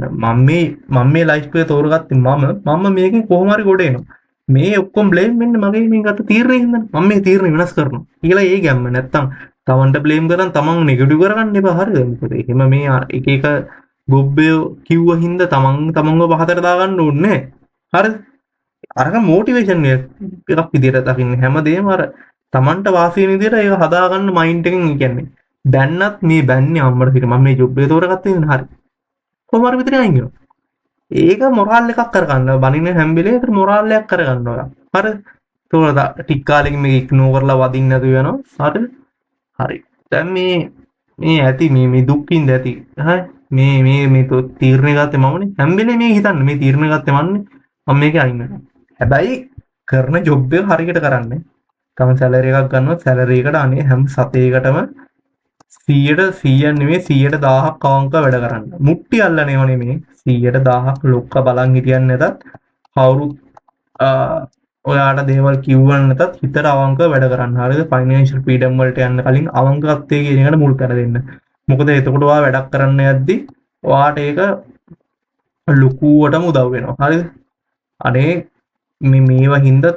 මම මේ ලයිෆ් එක තෝරගත්තේ මම මේකෙන් කොහොම හරි ගොඩ එනවා. මේ ඔක්කොම බ්ලේම් වෙන්නේ මගේ මේ ගත්ත තීරණේ හින්දානේ. මම මේ තීරණේ වෙනස් කරනවා. කියලා ඒ ගැම්ම නැත්තම් තමන්ට බ්ලේම් කරන් තමන් නෙගටිව් කරගන්න එපා. හරිද? මොකද එහෙම මේ එක එක ගොබ්බයෝ කිව්ව හින්දා තමන්ව පහතට දාගන්න ඕනේ. හරිද? අරක මොටිවේෂන් එකක් විදිහට දකින්න හැමදේම අර තමන්ට වාසි වෙන විදිහට ඒක හදාගන්න මයින්ඩ් එකෙන් කියන්නේ. දැන්නත් මේ බැන්නේ අම්මට හිට මම මේ ජොබ් එක තෝරගත්තේ ඉතින් හරි. කොහොම හරි විතරයි අයින් වෙනවා. ඒක මොරාල් එකක් කරගන්න. බනින්න හැම වෙලේම ඒකට මොරාල් එකක් කරගන්න ඔයා. හරිද? තෝරලා ටික කාලෙකින් මේක ඉග්නෝර් කරලා වදින්න නැතුව යනවා. හරිද? හරි. දැන් මේ ඇති මේ දුක්කින්ද ඇති. හරි? මේ තීරණය ගත්තේ මමනේ. හැම වෙලේම මේක හිතන්න මේ තීරණය ගත්තේ මන්නේ. මම මේකේ අයින් වෙනවා. හැබැයි කරන ජොබ් එක හරියට කරන්නේ. තම සැලරි එකක් ගන්නවා සැලරි එකට අනේ හැම සතේකටම 100ට නෙමෙයි 100,000ක් අවංක වැඩ කරන්න. මුට්ටි අල්ලන්නේව නෙමෙයි 100,000ක් ලොක්ක බලන් හිටියන්නේ නැතත් කවුරුත් ඔයාට දේවල් කිව්වන නැතත් හිතට අවංක වැඩ කරන්න. හරිද? ෆයිනෑන්ෂල් ෆ්‍රීඩම් වලට යන්න කලින් අවංකත්වයේ කියන එකට මුල් කර දෙන්න. මොකද එතකොට ඔයා වැඩක් කරන්න යද්දී ඔයාට ඒක ලොකුවටම උදව් වෙනවා. හරිද? අනේ මේවා හින්දා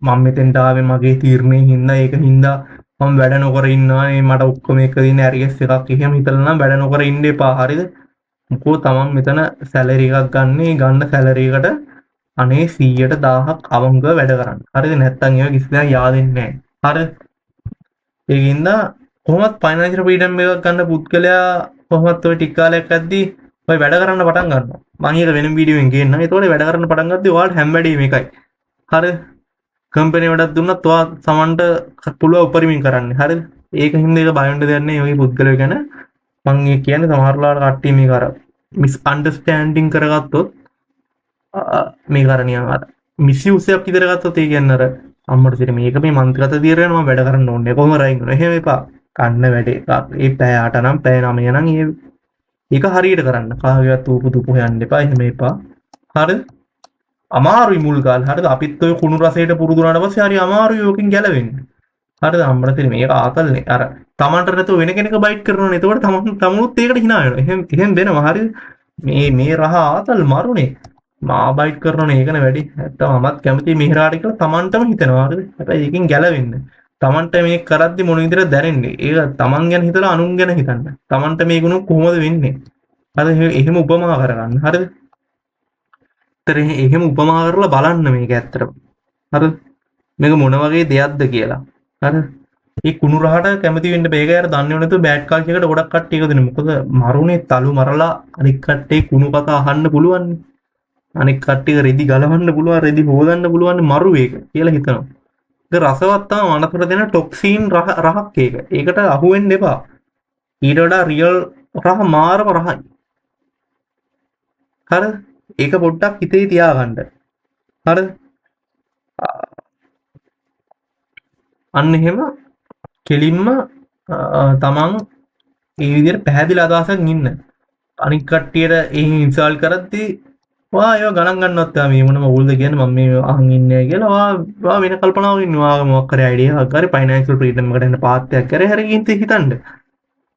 මම මෙතෙන්ට ආවේ මගේ තීරණේ හින්දා ඒක හින්දා මම වැඩ නොකර ඉන්නවා. මට ඔක්කොම එක දින ඇරියස් එකක් එහෙම හිතලා නම් වැඩ නොකර ඉන්න එපා. හරිද? මොකෝ තමන් මෙතන සැලරි එකක් ගන්න සැලරි එකට අනේ 100,000ක් අවංකව වැඩ කරන්න. හරිද? නැත්තම් ඒක කිසිදාක yaadෙන්නේ නැහැ. හරිද? ඒකින්ද කොහොමත් ෆයිනෑන්ෂල් ෆ්‍රීඩම් එකක් ගන්න පුද්ගලයා කොහොමත් ඔය ටික කාලයක් ඇද්දී ඔය වැඩ කරන්න පටන් ගන්නවා. මම ඊට වෙනම වීඩියෝ එකකින් ගේන්නම්. ඒතකොට වැඩ කරන්න පටන් ගත්තී ඔයාලට හැම වැඩේම එකයි. හරිද? කම්පැනි වැඩක් දුන්නත් ඔයා සමන්ට පුළුවන් උපරිමයෙන් කරන්න. හරිද? ඒක හින්දා ඒක බය වෙන්න දෙයක් නැහැ. ඔය පුද්ගලයා ගැන මම කියන්නේ සමහරලාට කට්ටිය මේක අර මිස් අන්ඩර්ස්ටෑන්ඩින් කරගත්තොත් මේ කරණියම අර මිස්යූස් එකක් විතර ගත්තොත් ඒ කියන්නේ අර අම්මට සිට මේක මේ මන්ත්‍රගත දියරගෙන මම වැඩ කරන්න ඕනේ. කොහොම රයින් කරනවා. එහෙම එපා. කන්න වැඩේ. ඒ පැය 8 නම් පැය 9 නම් ඒක හරියට කරන්න. කාගේවත් උපුදුපු හොයන්න එපා. එහෙම එපා. හරිද? අමාරුයි මුල් කාලේ. හරිද? අපිත් ඔය කුණු රසයට පුරුදු වුණාට පස්සේ හරි අමාරුයි යෝකින් ගැලවෙන්න. හරිද? අම්මට සිට මේක ආතල්නේ. අර තමන්ට නැතුව වෙන කෙනෙක් බයිට් කරනවනේ. එතකොට තමනුත් ඒකට hina වෙනවා. එහෙම වෙනවා. හරිද? මේ රහ ආතල් මරුනේ. මා බයිට් කරනවනේ ඒකනේ වැඩි. නැත්තම් මමත් කැමති මිහිරාට කියලා තමන්ටම හිතනවා. හරිද? හැබැයි ඒකෙන් ගැලවෙන්න. තමන්ට මේක කරද්දි මොන විදිහට දැනෙන්නේ? ඒක තමන් ගැන හිතලා අනුන් ගැන හිතන්න. තමන්ට මේක උණු කොහොමද වෙන්නේ? හරිද? එහෙම උපමා කරගන්න. හරිද? ඒතර එහෙම උපමා කරලා බලන්න මේක ඇත්තටම. හරිද? මේක මොන වගේ දෙයක්ද කියලා. හරි. ඒ කුණු රහට කැමති වෙන්න බෑ. ඒක යාර දන්නේ නැතුව බෑඩ් කල්චර් එකට ගොඩක් කට්ටිය එකතු වෙනවා. මොකද මරුනේ තලු මරලා අනික් කට්ටිය කුණු කතා අහන්න පුළුවන්. අනික් කට්ටිය රෙදි ගලවන්න පුළුවන්, රෙදි හොදන්න පුළුවන් මරු ඒක කියලා හිතනවා. ඒක රසවත් තමයි මනසට දෙන ටොක්සින් රහක් ඒක. ඒකට අහු වෙන්න එපා. ඊට වඩා රියල් රහ මාරම රහයි. හරි. ඒක පොඩ්ඩක් හිතේ තියාගන්න. හරි. අන්න එහෙම කෙලින්ම තමන් ඒ විදිහට පැහැදිලි අදහසක් ඉන්න. අනික් කට්ටියට ඒ ඉන්සල්ට් කරද්දී වා ඒව ගණන් ගන්නවත් මේ මොනම ඕල්ද කියන්නේ මම මේ අහන් ඉන්නේ කියලා වා වෙන කල්පනාවක් ඉන්නවා මොකක් හරි අයිඩියා එකක් හරි ෆයිනෑන්ෂල් ෆ්‍රීඩම් එකට එන්න පාත් එකක් කරේ හරි කින්ත හිතන්න.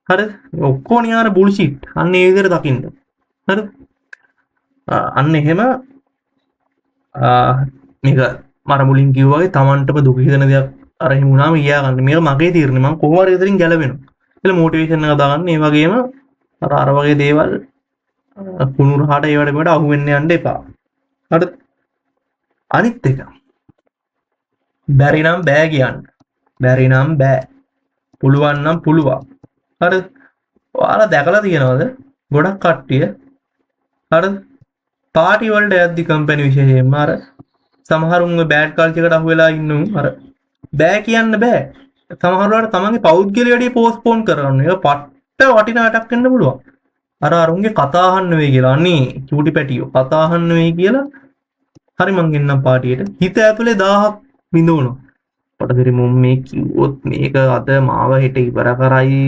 හරි ඔක්කොම නියාර බුල්ෂිට්. අන්න ඒ විදිහට දකින්න. හරි. අන්න එහෙම මේක මර මුලින් කිව්වා වගේ Tamanටම දුක හිතෙන දෙයක් අර එහෙම වුණාම ඊයා ගන්න. මේක මගේ තීරණය. මම කොහොම හරි ඉතින් ගැලවෙනවා. කියලා මොටිවේෂන් එක දාගන්න. ඒ වගේම අර වගේ දේවල් කුණු රහට ඒවට මේවට අහු වෙන්න යන්න එපා. හරි. අනිත් එක. බැරි නම් බෑ කියන්න. බැරි නම් බෑ. පුළුවන් නම් පුළුවන්. හරි. ඔයාලා දැකලා තියෙනවද? ගොඩක් කට්ටිය හරි පාටි වලට යද්දි කම්පැනි විශේෂයෙන්ම අර සමහරුන් ඔය බෑඩ් කල්චර් එකට අහු වෙලා ඉන්නු අර බෑ කියන්න බෑ. සමහර වෙලාවට තමන්ගේ පෞද්ගලික වැඩේ පෝස්ට්පෝන් කරනවා. ඒක පට්ට වටිනා වැඩක් වෙන්න පුළුවන්. අර අරුන්ගේ කතා අහන්න වෙයි කියලා. අනේ චූටි පැටියෝ කතා අහන්න වෙයි කියලා. හරි මං ගෙන්නම් පාටියට. හිත ඇතුලේ 1000ක් විඳවනවා. පොඩතරි මොම් මේ කිව්වොත් මේක අද මාව හෙට ඉවර කරයි.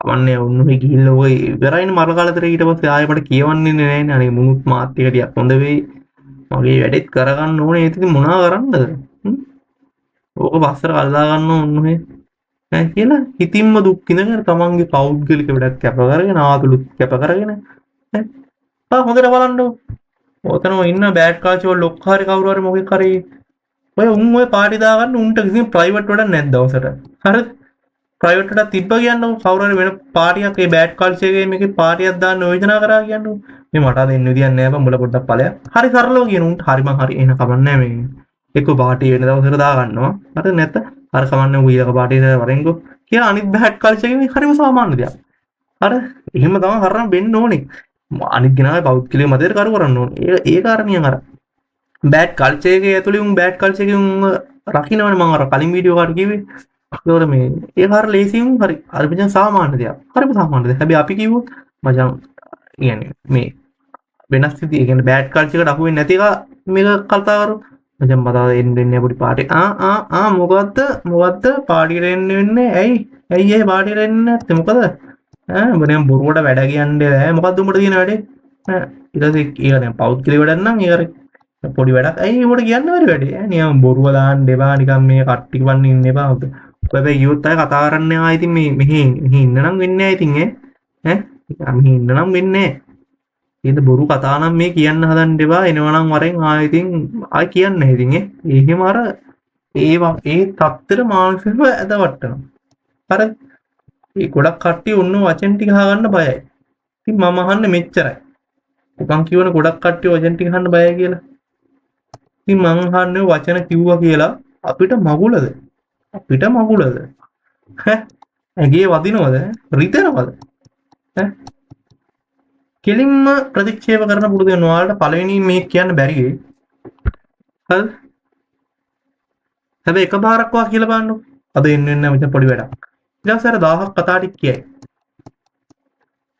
අවන්නේ උන්නුයි ගිහිල්ලා ඔය ඉවරයිනේ මර කාලතර ඊට පස්සේ ආයෙ මට කියවන්නේ නැහැ. අනේ මුනුත් මාත් එක ටිකක් හොඳ වෙයි. මගේ වැඩෙත් කරගන්න ඕනේ. ඒක ඉතින් මොනවා කරන්නද? ඕක පස්සට කල්ලා ගන්න ඕනේ. නෑ කියලා හිතින්ම දුක් විඳගෙන තමන්ගේ පෞද්ගලික වැඩක් කැප කරගෙන ආතුලුත් කැප කරගෙන හොඳට බලන්න. ඔතනම ඉන්න බෑඩ් කල්චර් වල ලොක් හරි කවුරු හරි මොකෙක් හරි ඔය උන් ඔය පාටි දාගන්න උන්ට කිසිම ප්‍රයිවට් වැඩක් නැද්ද දවසට. හරි ප්‍රයිවට් එකක් තිබ්බ කියන්නකො කවුරු හරි වෙන පාටියක් ඒ බෑඩ් කල්චර් එකේ මේකේ පාටියක් දාන්න යෝජනා කරා කියන්නකො. මේ මට අද එන්න විදියක් නෑ බං මුල පොඩ්ඩක් ඵලයක්. හරි සරලව කියන උන්ට හරි මං හරි එන කමන්නේ මේ. එක්ක පාටි වෙන දවසට දාගන්නවා. හරි නැත්නම් අර කමන්නේ ඌ පාටියට වරෙන්කෝ කියලා අනිත් බෑඩ් කල්චර් එකේ හරිම සාමාන්‍ය දෙයක්. හරි එහෙම තමයි කරන්න වෙන්න ඕනේ. අනිත් කෙනාගේ පෞද්ගලික මතයට කරු කරන්න ඕනේ. ඒ කාරණියන් අර බෑඩ් කල්චර් එකේ ඇතුලේ උන් බෑඩ් කල්චර් එකේ උන් රකින්නවනේ මම අර කලින් වීඩියෝ එකකට කිව්වේ. ඒතකොට මේ ඒක හරිය ලේසියෙන් හරි අර මචං සාමාන්‍ය දෙයක්. හරිම සාමාන්‍ය දෙයක්. හැබැයි අපි කිව්වොත් මචං කියන්නේ මේ වෙනස් විදිහ ඒ කියන්නේ බෑඩ් කල්චර් එකට අහු වෙන්නේ නැති එක මේක කල්පනා කරු. මචං මතා එන්නේ පොඩි පාටි මොකද්ද පාටියට එන්න වෙන්නේ ඇයි ඒ පාටියට එන්නේ නැත්තේ මොකද මම බොරුවට වැඩ කියන්නේ නැහැ මොකද්ද උඹට තියෙන වැඩේ ඊට පස්සේ ඒක දැන් පෞද්ගලික වැඩක් නම් ඒක පොඩි වැඩක් ඇයි උඹට කියන්න බැරි වැඩේ නිකන් බොරුව දාන්න එපා නිකන් මේ කට්ටි වන්න ඉන්න එපා ඔබ යූත් අය කතා කරන්නේ ඉතින් මේ මෙහි ඉන්න නම් වෙන්නේ නැහැ ඉතින් මෙහි ඉන්න නම් වෙන්නේ නැහැ බොරු කතා නම් මේ කියන්න හදන්න එපා එනවනම් වරෙන් ආයෙ ඉතින් ආයෙ කියන්නේ ඉතින් එහෙම අර ඒ තත්තර මානසිකව ඇදවට්ටනවා අර ඒ ගොඩක් කට්ටිය උන්න වචන ටික අහගන්න බයයි ඉතින් මම අහන්නේ මෙච්චරයි උකන් කියවන ගොඩක් කට්ටිය වචන ටික අහන්න බයයි කියලා ඉතින් මං අහන්නේ වචන කිව්වා කියලා අපිට මගුලද ඇගේ වදිනවද රිදෙනවද කෙලින්ම ප්‍රතික්ෂේප කරන පුරුදු වෙන ඔයාලට පළවෙනි මේ කියන්න බැරි වෙයි. හරිද? හැබැයි එකපාරක් වා කියලා බලන්නකො. අද එන්න මෙතන පොඩි වැඩක්. ඊට පස්සේ අර 1000ක් කතා ටික කියයි.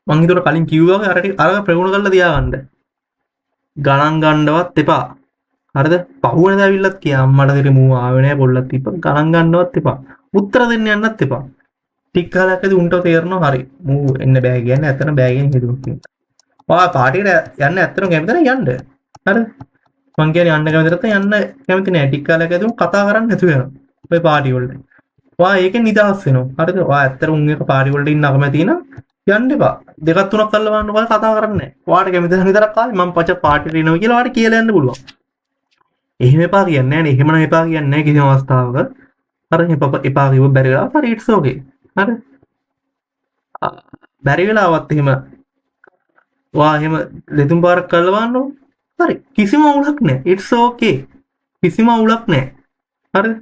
මං හිතුවට කලින් කිව්වා වගේ අර ටික අර ප්‍රගුණ කරලා තියාගන්න. ගණන් ගන්නවත් එපා. හරිද? පහුවෙනද ඇවිල්ලත් කියා අම්මට දෙරේ මූ ආවේ නැහැ පොල්ලක් තිබ්බ. ගණන් ගන්නවත් එපා. උත්තර දෙන්න යන්නත් එපා. ටික කාලයකදී උන්ට තේරෙනවා හරි. මූ එන්න බෑ කියන්නේ ඇත්තට බෑ කියන්නේ හිතුවා. ඔයා පාටියට යන්න ඇත්තටම කැමති නැහැ යන්න. හරිද? මං කියන්නේ යන්න කැමති නැත්නම් යන්න කැමති නැහැ. ටික කාලයකදී කතා කරන්න නැතු වෙනවා. ඔය පාටි වලට. ඔයා ඒකෙන් නිදහස් වෙනවා. හරිද? ඔයා ඇත්තට උන් එක පාටි වලට ඉන්න අකමැති නම් යන්න එපා. දෙකක් තුනක් කරලා බලන්න ඔයා කතා කරන්නේ නැහැ. ඔයාට කැමති නම් විතරක් ආවේ මම පච පාටියට එනවා කියලා ඔයාට කියලා යන්න පුළුවන්. එහෙම එපා කියන්නේ නැහැ නේ. එහෙම නම් එපා කියන්නේ නැහැ කිසිම අවස්ථාවක. හරි එපා කිව්ව බැරි වෙලාව හරි ඉට්ස් ඕකේ. හරි? බැරි වෙලාවත් එහෙම වා එහෙම ලෙතුම් පාරක් කරලා බලන්නකො. හරි කිසිම අවුලක් නැහැ. ඉට්ස් ඕකේ. කිසිම අවුලක් නැහැ. හරිද?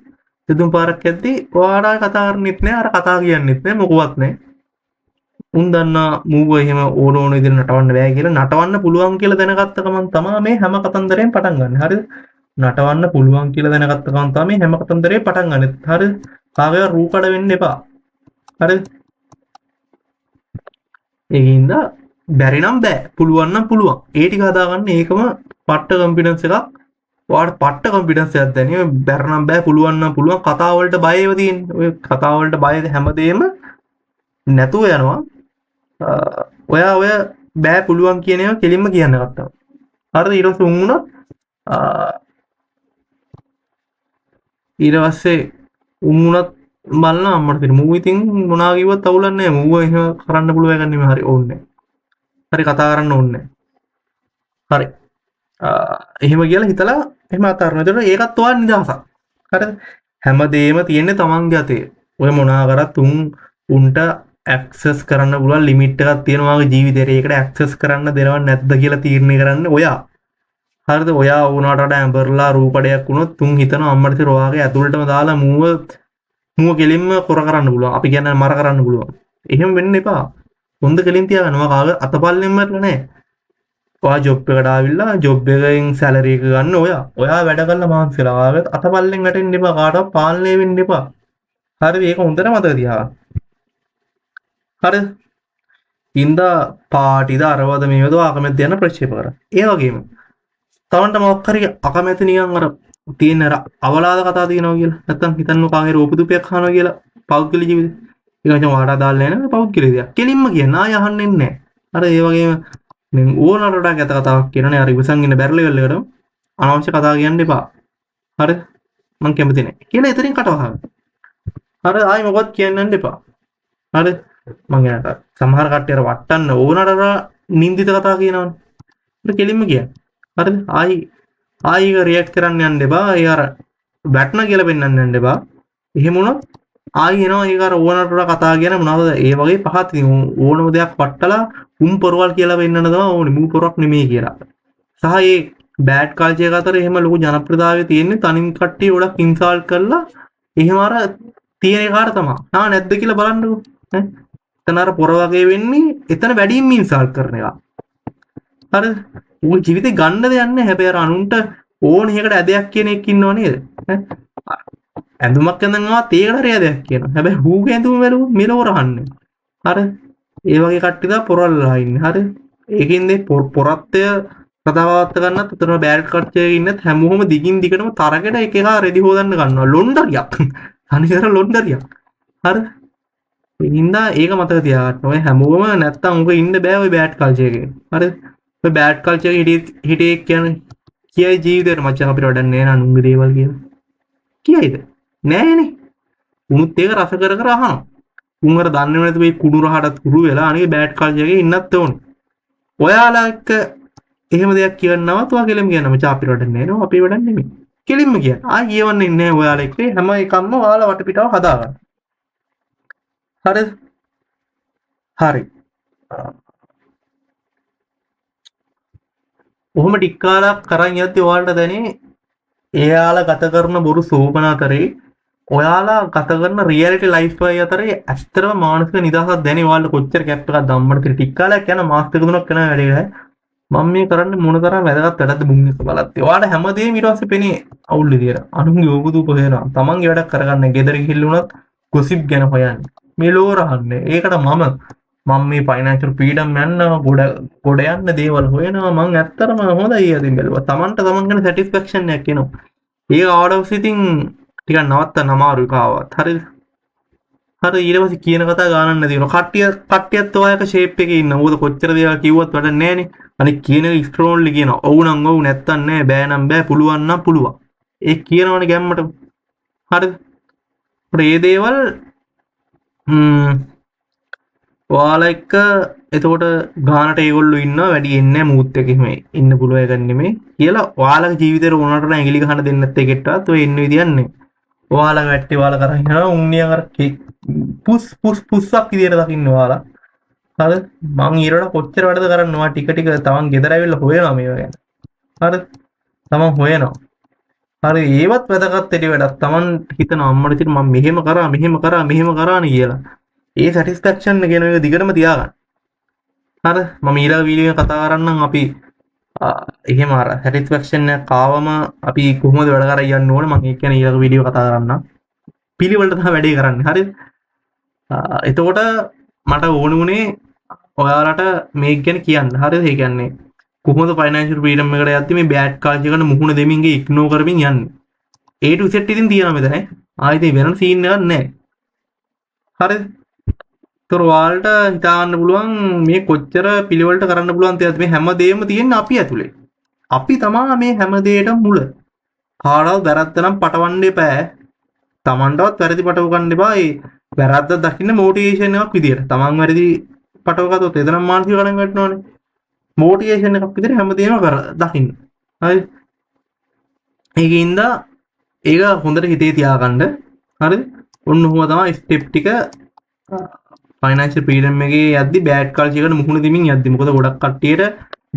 දෙතුන් පාරක් යද්දී ඔයාලා කතා කරන්නෙත් නෑ, අර කතා කියන්නෙත් නෑ, මොකවත් නෑ. උන් දන්නා මූව එහෙම ඕන ඕන විදිහට නටවන්න බෑ කියලා. නටවන්න පුළුවන් කියලා දැනගත්ත ගමන් තමයි මේ හැම කතන්දරෙම පටන් ගන්න. හරිද? නටවන්න පුළුවන් කියලා දැනගත්ත ගමන් තමයි හැම කතන්දරෙම පටන් ගන්නෙ. හරිද? කාගේවත් රූකඩ වෙන්න එපා. හරිද? ඒකින්ද බැරි නම් බෑ. පුළුවන් නම් පුළුවන්. ඒ ටික හදාගන්න ඒකම පට්ට කොන්ෆිඩන්ස් එකක්. ඔයාලට පට්ට කොන්ෆිඩන්ස් එකක් දැනෙන්නේ. බැරි නම් බෑ, පුළුවන් නම් පුළුවන්. කතා වලට බය ඒව තියෙන්නේ. ඔය කතා වලට බය හැමදේම නැතුව යනවා. ඔයා ඔය බෑ පුළුවන් කියන ඒවා කෙලින්ම කියන්න ගත්තා. හරිද? ඊට පස්සේ උන් උනොත් ඊට පස්සේ උන් උනත් බලන අම්මට දෙන මූ ඉතින් මොනවා කිව්වත් අවුලක් නැහැ. මූව එහෙම කරන්න පුළුවන් එකක් නෙමෙයි. හරි ඕනේ. හරි කතා කරන්න ඕනේ. හරි. එහෙම කියලා හිතලා එහෙම අතාරිනවා. ඒතකොට ඒකත් ඔයාලා නිදහසක්. හරිද? හැමදේම තියෙන්නේ තමන්ගේ අතේ. ඔය මොනවා කරත් උන්ට ඇක්සස් කරන්න පුළුවන් ලිමිට් එකක් තියෙනවා ඔයාගේ ජීවිතේට. ඒකට ඇක්සස් කරන්න දෙනව නැද්ද කියලා තීරණය කරන්න ඔයා. හරිද? ඔයා වුණාට වඩා ඇඹරලා රූපඩයක් වුණොත් තුන් හිතනවා අම්මට ඉතින් ඔයාගේ ඇතුළටම දාලා මූව කෙලින්ම කොර කරන්න පුළුවන්. අපි කියන්නේ මර කරන්න පුළුවන්. එහෙම වෙන්න එපා. හොඳ කෙලින් තියාගන්න. ඔයා කාගේ අතපල්ලෙන් මරලා නැහැ. ඔයා ජොබ් එකට ආවිල්ලා ජොබ් එකෙන් සැලරි එක ගන්න ඔයා. ඔයා වැඩ කරලා මහන්සි වෙලා. ඔයාගේ අතපල්ලෙන් වැටෙන්න එපා. කාටවත් පාලනය වෙන්න එපා. හරිද? ඒක හොඳට මතක තියාගන්න. හරිද? ඉන්දා පාටිද අරවද මේවද අකමැති යන ප්‍රතික්ෂේප කරා. ඒ වගේම තවන්ට මොකක් හරි අකමැති නිකන් අර තියෙන අර අවලාද කතා තියෙනවා කියලා. නැත්තම් හිතන්න කාගේ රූපදුපයක් අහනවා කියලා පෞද්ගලික ජීවිතේ. ඒක නිකන් වාඩා දාලා නෑ නේද පෞද්ගලික දෙයක්. කෙලින්ම කියන්න ආය අහන්නේ නැහැ. අර ඒ වගේම දැන් ඕනරට ගැත කතාවක් කියනනේ අර ඉවසන් ඉන්න බැරි ලෙවල් එකට අනවශ්‍ය කතා කියන්න එපා. හරිද? මං කැමති නැහැ. කියලා එතනින් කට වහන්න. හරිද? ආයි මොකවත් කියන්න යන්න එපා. හරිද? මං එයාට සමහර කට්ටිය අර වට්ටන්න ඕනරට නින්දිත කතා කියනවනේ. ඒක කෙලින්ම කියන්න. හරිද? ආයි රියැක්ට් කරන්න යන්න එපා. ඒ අර වැට්න කියලා පෙන්වන්න යන්න එපා. එහෙම වුණොත් ආයි එනවා ඒක අර ඕනරට කතා කියන මොනවද ඒ වගේ පහත් ඉතින් ඕනම දෙයක් වට්ටලා පොරවල් කියලා වෙන්නන තමයි ඕනේ. මූ පොරක් නෙමෙයි කියලා. සහ ඒ බෑඩ් කල්චර් එක අතර එහෙම ලොකු ජනප්‍රියතාවය තියෙන්නේ තනින් කට්ටිය ගොඩක් ඉන්සල්ට් කරලා එහෙම අර තියෙන එකාට තමයි. නැද්ද කියලා බලන්නකෝ. ඈ එතන අර පොර වගේ වෙන්නේ එතන වැඩිම ඉන්සල්ට් කරන එක. හරිද? ඌ ජීවිතේ ගන්න දෙයක් නැහැ. හැබැයි අර අනුන්ට ඕන එකකට ඇදයක් කියන එක ඉන්නව නේද? ඇඳුමක් ඇඳන්නවා ඒකට හරි ඇදයක් කියනවා. හැබැයි ඌගේ ඇඳුම මෙලව රහන්නේ. හරිද? ඒ වගේ කට්ටිය දා පොරල්ලා ඉන්නේ. හරිද? ඒකින්ද පොරත්තය ප්‍රතාවවත් ගන්නත් උතන බෑඩ් කට්ටිය ඉන්නත් හැමෝම දිගින් දිගටම තරකට එක එක රෙදි හොදන්න ගන්නවා. ලොන්ඩරියක්. අනිකර ලොන්ඩරියක්. හරිද? ඒකින්ද ඒක මතක තියාගන්න. ඔය හැමෝම නැත්තම් උඹ ඉන්න බෑ ඔය බෑඩ් කල්චර් එකේ. හරිද? ඔය බෑඩ් කල්චර් එකේ හිටියේ කියන්නේ කියයි ජීවිතේට මචං අපිට වැඩක් නෑ නා නුංග දේවල් කියලා. කියයිද? නෑනේ. උනුත් ඒක රස කර කර අහනවා. උන් අර දන්නේ නැති මේ කුඩු රහටත් කුඩු වෙලා අනේ බෑඩ් කල්චර් එකේ ඉන්නත් ඕනේ. ඔයාලා එක්ක එහෙම දෙයක් කියන්නවත් ඔයා කෙලින්ම කියන්න මචං අපිට වැඩක් නෑ නෝ අපේ වැඩක් නෙමෙයි. කෙලින්ම කියන්න. ආයි කියවන්නේ නැහැ ඔයාලා එක්ක හැම එකක්ම ඔයාලා වටපිටාව හදාගන්න. හරිද? හරි. ඔහොම ටික කාලයක් කරන් යද්දි ඔයාලට දැනේ එයාලා ගත කරන බොරු සෝපන අතරේ ඔයාලා ගත කරන රියැලිටි ලයිෆ් එක අතරේ ඇත්තටම මානසික නිදහසක් දැනේ ඔයාලට කොච්චර කැප් එකක් ධම්මට ටික කාලයක් යන මාස් දෙක තුනක් යන වැඩේ මම මේ කරන්නේ මොන තරම් වැදගත් වැඩක්ද බුන් එක බලද්දි ඔයාලා හැමදේම ඊට පස්සේ පෙනේ අවුල් විදියට අනුන්ගේ ඕගුදු කොහෙනවා තමන්ගේ වැඩක් කරගන්න ගෙදර ගිහිල්ලා උනත් ගොසිප් ගැන හොයන්නේ මේ ලෝ රහන්නේ ඒකට මම මේ ෆයිනෑන්ෂල් ෆ්‍රීඩම් යන්න ගොඩ යන්න දේවල් හොයනවා මං ඇත්තටම හොඳයි ඉතින් බැලුවා තමන්ට තමන් ගැන සැටිස්ෆැක්ෂන් එකක් එනවා ඒක ආවඩවස් ඉතින් ටිකක් නවත්තන්න අමාරුයි කාවත් හරිද හරි ඊට පස්සේ කියන කතා ගානක් නැති වෙනවා කට්ටියත් ඔයක ෂේප් එකේ ඉන්න මොකද කොච්චර දේවල් කිව්වත් වැඩක් නැහනේ අනික කියන එක ස්ට්‍රෝන්ලි කියනවා ඔව් නම් ඔව් නැත්තම් නෑ බෑ නම් බෑ පුළුවන් නම් පුළුවන් ඒ කියනවනේ ගැම්මට හරිද මේ දේවල් ඔයාලා එක්ක එතකොට ගානට ඒගොල්ලෝ ඉන්නවා වැඩි එන්නේ මූත් එක එහෙම ඉන්න පුළුවන් එකක් නෙමෙයි කියලා ඔයාලගේ ජීවිතේට ඕනකට නම් ඇඟිලි ගහන්න දෙන්නේ නැත් එකටවත් ඔය ඉන්න විදියක් නේ ඔයාලා වැට්ටි ඔයාලා කරන් යනවා උන්නියන් අර පුස්සක් විදියට දකින්න ඔයාලා හරිද මං ඊරට කොච්චර වැඩද කරන්නවා ටික ටික තමන් ගෙදර ඇවිල්ලා හොයනවා මේවා ගැන හරිද තමන් හොයනවා හරි ඒවත් වැදගත් එලි වැඩක්. Taman හිතන අම්මට ඉතින් මම මෙහෙම කරානේ කියලා. ඒ සැටිස්ෆැක්ෂන් එක කියන එක දිගටම තියාගන්න. හරි මම ඊළඟ වීඩියෝ එකේ කතා කරන්නම් අපි එහෙම අර සැටිස්ෆැක්ෂන් එක ආවම අපි කොහොමද වැඩ කරගෙන යන්න ඕනේ මම ඒක ගැන ඊළඟ වීඩියෝ කතා කරන්නම්. පිළිවෙලට තමයි වැඩේ කරන්නේ. හරිද? එතකොට මට ඕන වුණේ ඔයාලට මේක ගැන කියන්න. හරිද? ඒ කියන්නේ කොහොමද ෆයිනෑන්ෂල් ෆ්‍රීඩම් එකට යද්දි මේ බෑඩ් කල්චර් එකට මුහුණ දෙමින් ඉග්නෝර් කරමින් යන්නේ. A to Z ඉතින් තියෙනවා මෙතන. ආයෙත් වෙන සීන් එකක් නැහැ. හරිද? ඒතර ඔයාලට හිතාගන්න පුළුවන් මේ කොච්චර පිළිවෙලට කරන්න පුළුවන් තියද මේ හැම දෙයක්ම තියෙන්නේ අපි ඇතුලේ. අපි තමයි මේ හැම දෙයකටම මුල. කාටවත් වැරද්ද නම් පටවන්න එපා. තමන්ටවත් වැරදි පටව ගන්න එපා. ඒ වැරද්ද දකින්න මොටිවේෂන් එකක් විදියට. තමන් වැරදි පටව ගත්තොත් එතනම මානසික ගණන් ගන්නවනේ. මොටිවේෂන් එකක් විදියට හැමදේම කර දකින්න. හරි. ඒකින්ද ඒක හොඳට හිතේ තියාගන්න. හරිද? ඔන්න ඔහොම තමයි ස්ටෙප් ටික ෆයිනෑන්ෂල් ෆ්‍රීඩම් එකේ යද්දි බෑඩ් කල්චර් එකට මුහුණ දෙමින් යද්දි. මොකද ගොඩක් කට්ටියට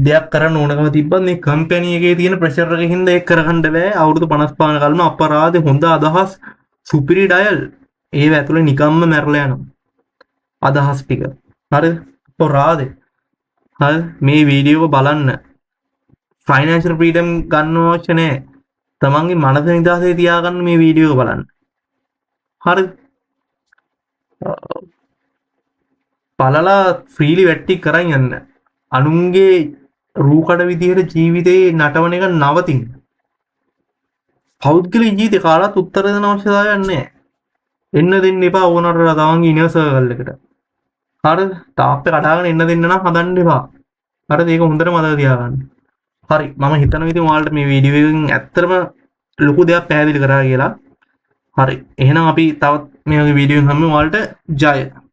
දෙයක් කරන්න ඕනකම තිබ්බත් මේ කම්පැනි එකේ තියෙන ප්‍රෙෂර් එකකින් හින්දා ඒක කරගන්න බෑ. අවුරුදු 55 කලින්ම අපරාධේ හොඳ අදහස් සුපිරි ඩයල් ඒව ඇතුලේ නිකම්ම මැරලා යනවා. අදහස් ටික. හරිද? අපරාධේ. හරි මේ වීඩියෝ බලන්න. ෆයිනෑන්ෂල් ෆ්‍රීඩම් ගන්න අවශ්‍ය නැහැ. තමන්ගේ මනස නිදහසේ තියාගන්න මේ වීඩියෝ එක බලන්න. හරිද? බලලා ෆ්‍රීලි වැට්ටි කරන් යන්න. අනුන්ගේ රූකඩ විදිහට ජීවිතේ නටවන එක නවතින්න. පෞද්ගලික ජීවිතේ කාලත් උත්තර දෙන අවශ්‍යතාවයක් නැහැ. එන්න දෙන්න එපා ඕනරට තමන්ගේ ඉනර් සර්කල් එකට. හරිද? තාප්පේ කඩාගෙන එන්න දෙන්න නම් හදන්න එපා. හරිද? ඒක හොඳට මතක තියාගන්න. හරි මම හිතනවා ඉතින් ඔයාලට මේ වීඩියෝ එකෙන් ඇත්තටම ලොකු දෙයක් පැහැදිලි කරා කියලා. හරි එහෙනම් අපි තවත් මේ වගේ වීඩියෝ එකකින් හම්බෙමු. ඔයාලට ජය.